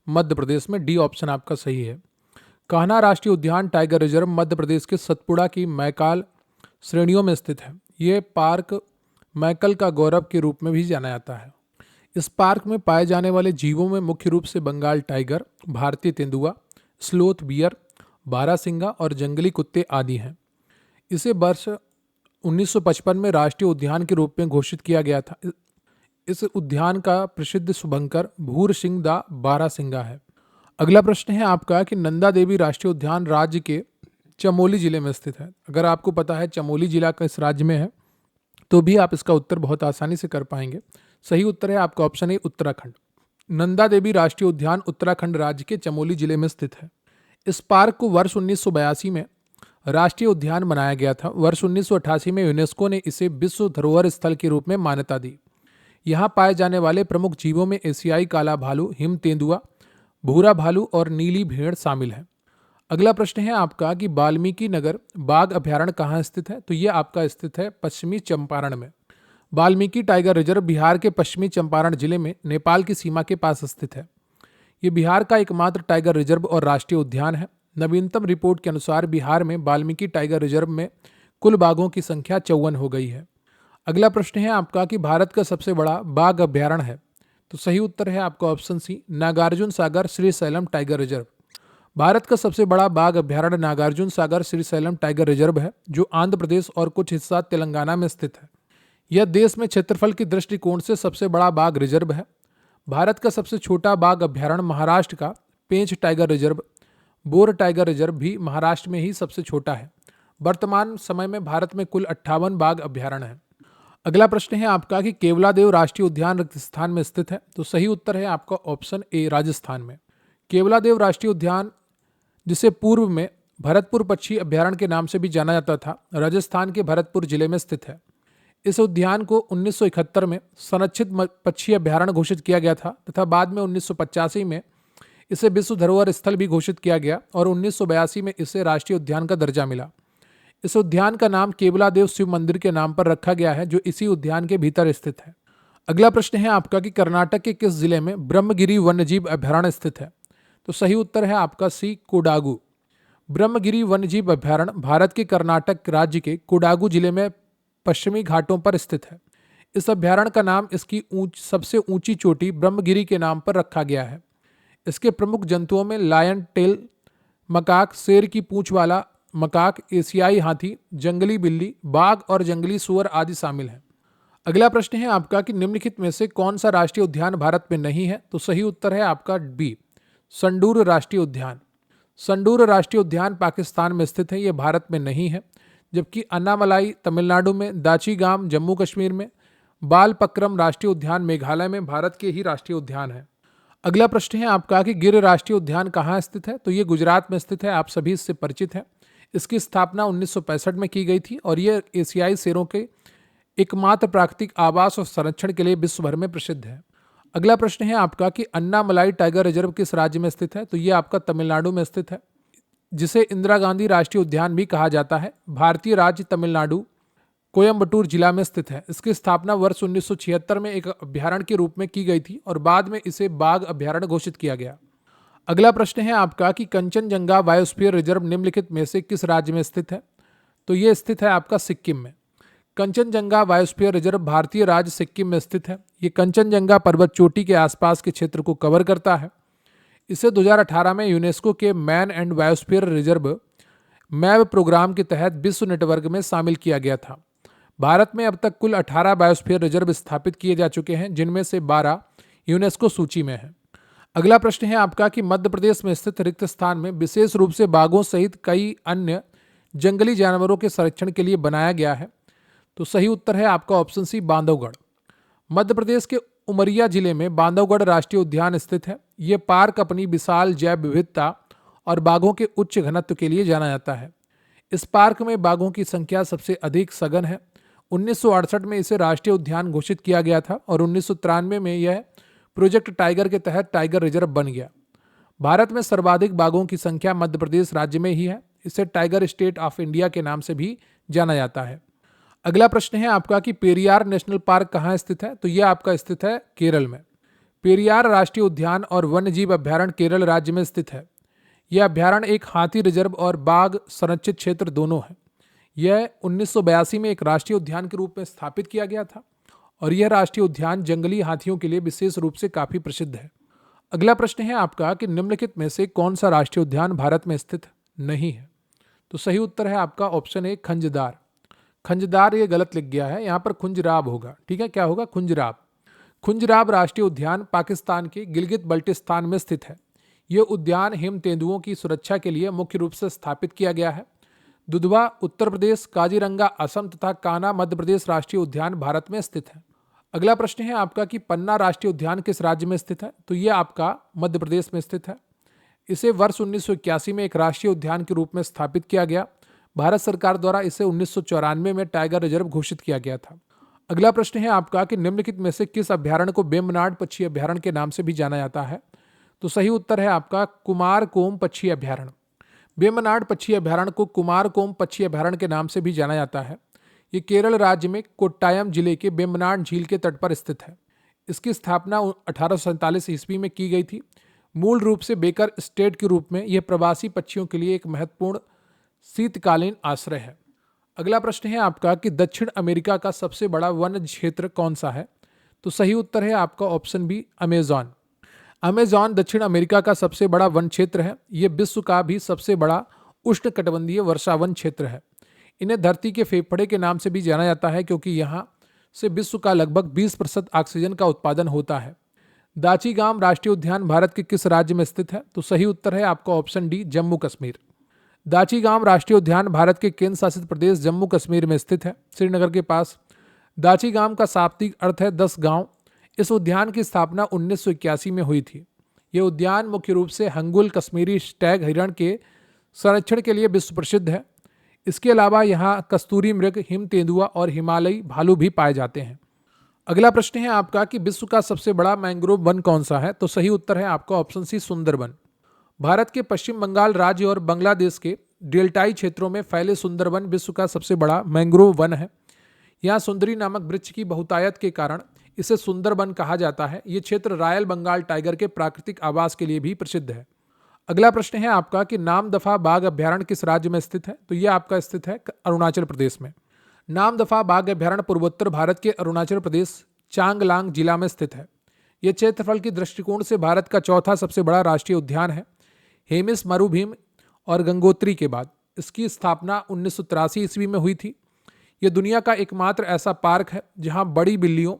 मध्य प्रदेश में। डी ऑप्शन आपका सही है। कान्हा राष्ट्रीय उद्यान टाइगर रिजर्व मध्य प्रदेश के सतपुड़ा की मैकाल श्रेणियों में स्थित है। यह पार्क मैकल का गौरव के रूप में भी जाना जाता है। इस पार्क में पाए जाने वाले जीवों में मुख्य रूप से बंगाल टाइगर, भारतीय तेंदुआ, स्लोथ बियर, बारहसिंगा और जंगली कुत्ते आदि हैं। इसे वर्ष 1955 में राष्ट्रीय उद्यान के रूप में घोषित किया गया था। इस उद्यान का प्रसिद्ध शुभंकर भूर सिंह दा बारहसिंगा है। अगला प्रश्न है आपका कि नंदा देवी राष्ट्रीय उद्यान राज्य के चमोली जिले में स्थित है। अगर आपको पता है चमोली जिला किस राज्य में है तो भी आप इसका उत्तर बहुत आसानी से कर पाएंगे। सही उत्तर है आपका ऑप्शन ए, उत्तराखंड। नंदा देवी राष्ट्रीय उद्यान उत्तराखंड राज्य के चमोली जिले में स्थित है। इस पार्क को वर्ष 1982 में राष्ट्रीय उद्यान बनाया गया था। वर्ष 1988 में यूनेस्को ने इसे विश्व धरोहर स्थल के रूप में मान्यता दी। यहाँ पाए जाने वाले प्रमुख जीवों में एशियाई काला भालू, हिम तेंदुआ, भूरा भालू और नीली भेड़ शामिल है। अगला प्रश्न है आपका कि वाल्मीकि नगर बाघ अभयारण्य कहाँ स्थित है? तो यह आपका स्थित है पश्चिमी चंपारण में। वाल्मीकि टाइगर रिजर्व बिहार के पश्चिमी चंपारण जिले में नेपाल की सीमा के पास स्थित है। ये बिहार का एकमात्र टाइगर रिजर्व और राष्ट्रीय उद्यान है। नवीनतम रिपोर्ट के अनुसार बिहार में वाल्मीकि टाइगर रिजर्व में कुल बाघों की संख्या 54 हो गई है। अगला प्रश्न है आपका कि भारत का सबसे बड़ा बाघ अभयारण्य है? तो सही उत्तर है आपका option C, Nagarjuna Sagar Srisailam tiger reserve. Bharat का सबसे बड़ा बाघ अभयारण्य नागार्जुन सागर श्रीशैलम टाइगर रिजर्व है, जो आंध्र प्रदेश और कुछ हिस्सा तेलंगाना में स्थित है। यह देश में क्षेत्रफल की दृष्टिकोण से सबसे बड़ा बाघ रिजर्व है। भारत का सबसे छोटा बाघ अभयारण्य महाराष्ट्र का Pench tiger reserve, Bor tiger reserve भी महाराष्ट्र में ही सबसे छोटा है। वर्तमान समय में भारत में कुल 58 बाघ अभयारण्य हैं। अगला प्रश्न है आपका कि केवलादेव राष्ट्रीय उद्यान राजस्थान में स्थित है? तो सही उत्तर है आपका ऑप्शन ए, राजस्थान में। केवलादेव राष्ट्रीय उद्यान, जिसे पूर्व में भरतपुर पक्षी अभयारण्य के नाम से भी जाना जाता था, राजस्थान के भरतपुर जिले में स्थित है। इस उद्यान को 1971 में संरक्षित पक्षी अभयारण्य घोषित किया गया था तथा बाद में 1985 में इसे विश्व धरोहर स्थल भी घोषित किया गया और 1982 में इसे राष्ट्रीय उद्यान का दर्जा मिला। इस उद्यान का नाम केवलादेव शिव मंदिर के नाम पर रखा गया है, जो इसी उद्यान के भीतर स्थित है। अगला प्रश्न है आपका कि कर्नाटक के किस जिले में ब्रह्मगिरी वन्यजीव अभयारण्य स्थित है? तो सही उत्तर है आपका सी, कोडागु। ब्रह्मगिरी वन्यजीव अभयारण्य भारत के कर्नाटक राज्य के कोडागु जिले में पश्चिमी घाटों पर स्थित है। इस अभयारण्य का नाम इसकी सबसे ऊंची चोटी ब्रह्मगिरी के नाम पर रखा गया है। इसके प्रमुख जंतुओं में लायन टेल मकाक, शेर की पूंछ वाला मकाक, एशियाई हाथी, जंगली बिल्ली, बाघ और जंगली सूअर आदि शामिल हैं। अगला प्रश्न है आपका कि निम्नलिखित में से कौन सा राष्ट्रीय उद्यान भारत में नहीं है? तो सही उत्तर है आपका बी, संडूर राष्ट्रीय उद्यान। संडूर राष्ट्रीय उद्यान पाकिस्तान में स्थित है, यह भारत में नहीं है। जबकि अन्नामलाई तमिलनाडु में, दाचीगाम जम्मू कश्मीर में, बालपक्रम राष्ट्रीय उद्यान मेघालय में भारत के ही राष्ट्रीय उद्यान है। अगला प्रश्न है आपका कि गिर राष्ट्रीय उद्यान कहाँ स्थित है? तो ये गुजरात में स्थित है, आप सभी इससे परिचित हैं। इसकी स्थापना 1965 में की गई थी और ये एशियाई शेरों के एकमात्र प्राकृतिक आवास और संरक्षण के लिए विश्व भर में प्रसिद्ध है। अगला प्रश्न है आपका कि अन्नामलाई टाइगर रिजर्व किस राज्य में स्थित है? तो ये आपका तमिलनाडु में स्थित है, जिसे इंदिरा गांधी राष्ट्रीय उद्यान भी कहा जाता है। भारतीय राज्य तमिलनाडु कोयम्बटूर जिला में स्थित है। इसकी स्थापना वर्ष 1976 में एक अभ्यारण्य के रूप में की गई थी और बाद में इसे बाघ अभ्यारण्य घोषित किया गया। अगला प्रश्न है आपका कि कंचनजंगा बायोस्फीयर रिजर्व निम्नलिखित में से किस राज्य में स्थित है? तो ये स्थित है आपका सिक्किम में। कंचनजंगा बायोस्फीयर रिजर्व भारतीय राज्य सिक्किम में स्थित है। ये कंचनजंगा पर्वत चोटी के आसपास के क्षेत्र को कवर करता है। इसे 2018 में यूनेस्को के मैन एंड बायोस्फीयर रिजर्व मैब प्रोग्राम के तहत विश्व नेटवर्क में शामिल किया गया था। भारत में अब तक कुल 18 बायोस्फीयर रिजर्व स्थापित किए जा चुके हैं, जिनमें से 12 यूनेस्को सूची में हैं। अगला प्रश्न है आपका कि मध्य प्रदेश में स्थित रिक्त स्थान में विशेष रूप से बाघों सहित कई अन्य जंगली जानवरों के संरक्षण के लिए बनाया गया है। तो सही उत्तर है आपका ऑप्शन सी, बांधवगढ़। मध्य प्रदेश के उमरिया जिले में बांधवगढ़ राष्ट्रीय उद्यान स्थित है। ये पार्क अपनी विशाल जैव विविधता और बाघों के उच्च घनत्व के लिए जाना जाता है। इस पार्क में बाघों की संख्या सबसे अधिक सघन है। 1968 में इसे राष्ट्रीय उद्यान घोषित किया गया था और 1993 में यह प्रोजेक्ट टाइगर के तहत टाइगर रिजर्व बन गया। भारत में सर्वाधिक बाघों की संख्या मध्य प्रदेश राज्य में ही है। इसे टाइगर स्टेट ऑफ इंडिया के नाम से भी जाना जाता है। अगला प्रश्न है आपका कि पेरियार नेशनल पार्क कहाँ स्थित है? तो यह आपका स्थित है केरल में। पेरियार राष्ट्रीय उद्यान और वन्यजीव अभ्यारण्य केरल राज्य में स्थित है। यह अभ्यारण्य एक हाथी रिजर्व और बाघ संरक्षित क्षेत्र दोनों है। यह 1982 में एक राष्ट्रीय उद्यान के रूप में स्थापित किया गया था और यह राष्ट्रीय उद्यान जंगली हाथियों के लिए विशेष रूप से काफी प्रसिद्ध है। अगला प्रश्न है आपका कि निम्नलिखित में से कौन सा राष्ट्रीय उद्यान भारत में स्थित नहीं है? तो सही उत्तर है आपका ऑप्शन ए, खंजदार। खंजदार ये गलत लिख गया है, यहाँ पर खुंजराब होगा। ठीक है, क्या होगा? खुंजराब। खुंजराब राष्ट्रीय उद्यान पाकिस्तान के गिलगित बल्टिस्तान में स्थित है। यह उद्यान हिम तेंदुओं की सुरक्षा के लिए मुख्य रूप से स्थापित किया गया है। दुधवा उत्तर प्रदेश, काजीरंगा असम तथा कान्हा मध्य प्रदेश राष्ट्रीय उद्यान भारत में स्थित है। अगला प्रश्न है आपका कि पन्ना राष्ट्रीय उद्यान किस राज्य में स्थित है? तो यह आपका मध्य प्रदेश में स्थित है। इसे वर्ष 1981 में एक राष्ट्रीय उद्यान के रूप में स्थापित किया गया। भारत सरकार द्वारा इसे 1994 में टाइगर रिजर्व घोषित किया गया था। अगला प्रश्न है आपका कि निम्नलिखित में से किस अभ्यारण्य को वेम्बनाड पक्षी अभ्यारण्य के नाम से भी जाना जाता है? तो सही उत्तर है आपका कुमारकोम पक्षी अभ्यारण्य। वेम्बनाड पक्षी अभ्यारण्य को कुमारकोम पक्षी अभ्यारण्य के नाम से भी जाना जाता है। ये केरल राज्य में कोट्टायम जिले के वेम्बनाड झील के तट पर स्थित है। इसकी स्थापना 1847 ईस्वी में की गई थी। मूल रूप से बेकर स्टेट के रूप में यह प्रवासी पक्षियों के लिए एक महत्वपूर्ण शीतकालीन आश्रय है। अगला प्रश्न है आपका कि दक्षिण अमेरिका का सबसे बड़ा वन क्षेत्र कौन सा है? तो सही उत्तर है आपका ऑप्शन बी, अमेजॉन। अमेजॉन दक्षिण अमेरिका का सबसे बड़ा वन क्षेत्र है। यह विश्व का भी सबसे बड़ा उष्णकटिबंधीय वर्षावन क्षेत्र है। इन्हें धरती के फेफड़े के नाम से भी जाना जाता है क्योंकि यहाँ से विश्व का लगभग 20% ऑक्सीजन का उत्पादन होता है। दाचीगाम राष्ट्रीय उद्यान भारत के किस राज्य में स्थित है? तो सही उत्तर है आपका ऑप्शन डी, जम्मू कश्मीर। दाचीगाम राष्ट्रीय उद्यान भारत के केंद्र शासित प्रदेश जम्मू कश्मीर में स्थित है, श्रीनगर के पास। दाचीगाम का शाब्दिक अर्थ है 10 गांव। इस उद्यान की स्थापना 1981 में हुई थी। यह उद्यान मुख्य रूप से हंगुल कश्मीरी स्टैग हिरण के संरक्षण के लिए विश्व प्रसिद्ध है। इसके अलावा यहाँ कस्तूरी मृग, हिम तेंदुआ और हिमालयी भालू भी पाए जाते हैं। अगला प्रश्न है आपका कि विश्व का सबसे बड़ा मैंग्रोव वन कौन सा है? तो सही उत्तर है आपका ऑप्शन सी, सुंदरबन। भारत के पश्चिम बंगाल राज्य और बांग्लादेश के डेल्टाई क्षेत्रों में फैले सुंदरबन विश्व का सबसे बड़ा मैंग्रोव वन है। यहाँ सुंदरी नामक वृक्ष की बहुतायत के कारण इसे सुंदरबन कहा जाता है। ये क्षेत्र रॉयल बंगाल टाइगर के प्राकृतिक आवास के लिए भी प्रसिद्ध है। अगला प्रश्न है आपका कि नामदफा बाघ अभ्यारण्य किस राज्य में स्थित है? तो यह आपका स्थित है अरुणाचल प्रदेश में। नामदफा बाघ अभ्यारण्य पूर्वोत्तर भारत के अरुणाचल प्रदेश चांगलांग जिला में स्थित है। यह क्षेत्रफल के दृष्टिकोण से भारत का चौथा सबसे बड़ा राष्ट्रीय उद्यान है, हेमिस, मरुभूमि और गंगोत्री के बाद। इसकी स्थापना 1983 ईस्वी में हुई थी। यह दुनिया का एकमात्र ऐसा पार्क है जहां बड़ी बिल्लियों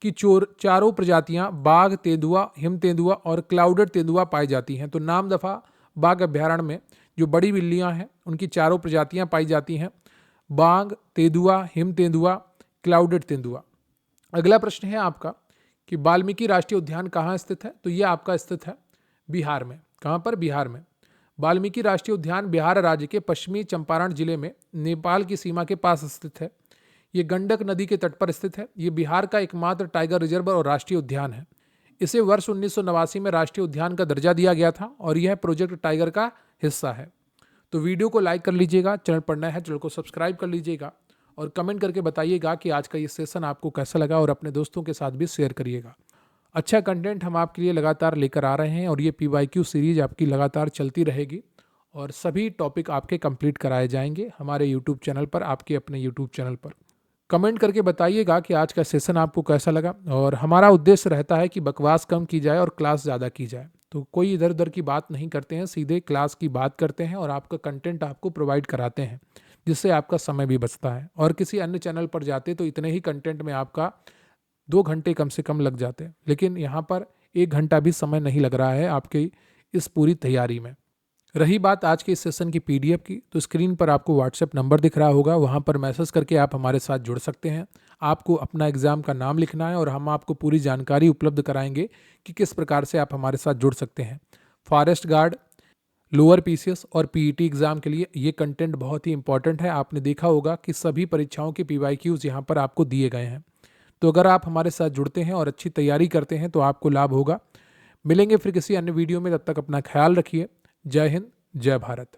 की चारों प्रजातियां बाघ, तेंदुआ, हिम तेंदुआ और क्लाउडेड तेंदुआ पाई जाती हैं। तो नामदफा बाघ अभ्यारण्य में जो बड़ी बिल्लियां हैं उनकी चारों प्रजातियां पाई जाती हैं, बाघ, तेंदुआ, हिम तेंदुआ, क्लाउडेड तेंदुआ। अगला प्रश्न है आपका कि वाल्मीकि राष्ट्रीय उद्यान कहाँ स्थित है? तो यह आपका स्थित है बिहार में। कहाँ पर? बिहार में। वाल्मीकि राष्ट्रीय उद्यान बिहार राज्य के पश्चिमी चंपारण जिले में नेपाल की सीमा के पास स्थित है। ये गंडक नदी के तट पर स्थित है। ये बिहार का एकमात्र टाइगर रिजर्व और राष्ट्रीय उद्यान है। इसे वर्ष 1989 में राष्ट्रीय उद्यान का दर्जा दिया गया था और यह प्रोजेक्ट टाइगर का हिस्सा है। तो वीडियो को लाइक कर लीजिएगा, चैनल पर नया है चैनल को सब्सक्राइब कर लीजिएगा और कमेंट करके बताइएगा कि आज का ये सेशन आपको कैसा लगा और अपने दोस्तों के साथ भी शेयर करिएगा। अच्छा कंटेंट हम आपके लिए लगातार लेकर आ रहे हैं और ये PYQ सीरीज आपकी लगातार चलती रहेगी और सभी टॉपिक आपके कंप्लीट कराए जाएंगे हमारे यूट्यूब चैनल पर, आपके अपने यूट्यूब चैनल पर। कमेंट करके बताइएगा कि आज का सेशन आपको कैसा लगा। और हमारा उद्देश्य रहता है कि बकवास कम की जाए और क्लास ज़्यादा की जाए। तो कोई इधर उधर की बात नहीं करते हैं, सीधे क्लास की बात करते हैं और आपका कंटेंट आपको प्रोवाइड कराते हैं, जिससे आपका समय भी बचता है। और किसी अन्य चैनल पर जाते तो इतने ही कंटेंट में आपका 2 घंटे कम से कम लग जाते हैं, लेकिन यहाँ पर 1 घंटा भी समय नहीं लग रहा है आपकी इस पूरी तैयारी में। रही बात आज के इस सेशन की PDF की, तो स्क्रीन पर आपको WhatsApp नंबर दिख रहा होगा, वहाँ पर मैसेज करके आप हमारे साथ जुड़ सकते हैं। आपको अपना एग्ज़ाम का नाम लिखना है और हम आपको पूरी जानकारी उपलब्ध कराएंगे कि किस प्रकार से आप हमारे साथ जुड़ सकते हैं। फॉरेस्ट गार्ड, लोअर PCS और PET एग्ज़ाम के लिए ये कंटेंट बहुत ही इंपॉर्टेंट है। आपने देखा होगा कि सभी परीक्षाओं के PYQs यहाँ पर आपको दिए गए हैं। तो अगर आप हमारे साथ जुड़ते हैं और अच्छी तैयारी करते हैं तो आपको लाभ होगा। मिलेंगे फिर किसी अन्य वीडियो में, तब तक अपना ख्याल रखिए। जय हिंद, जय भारत।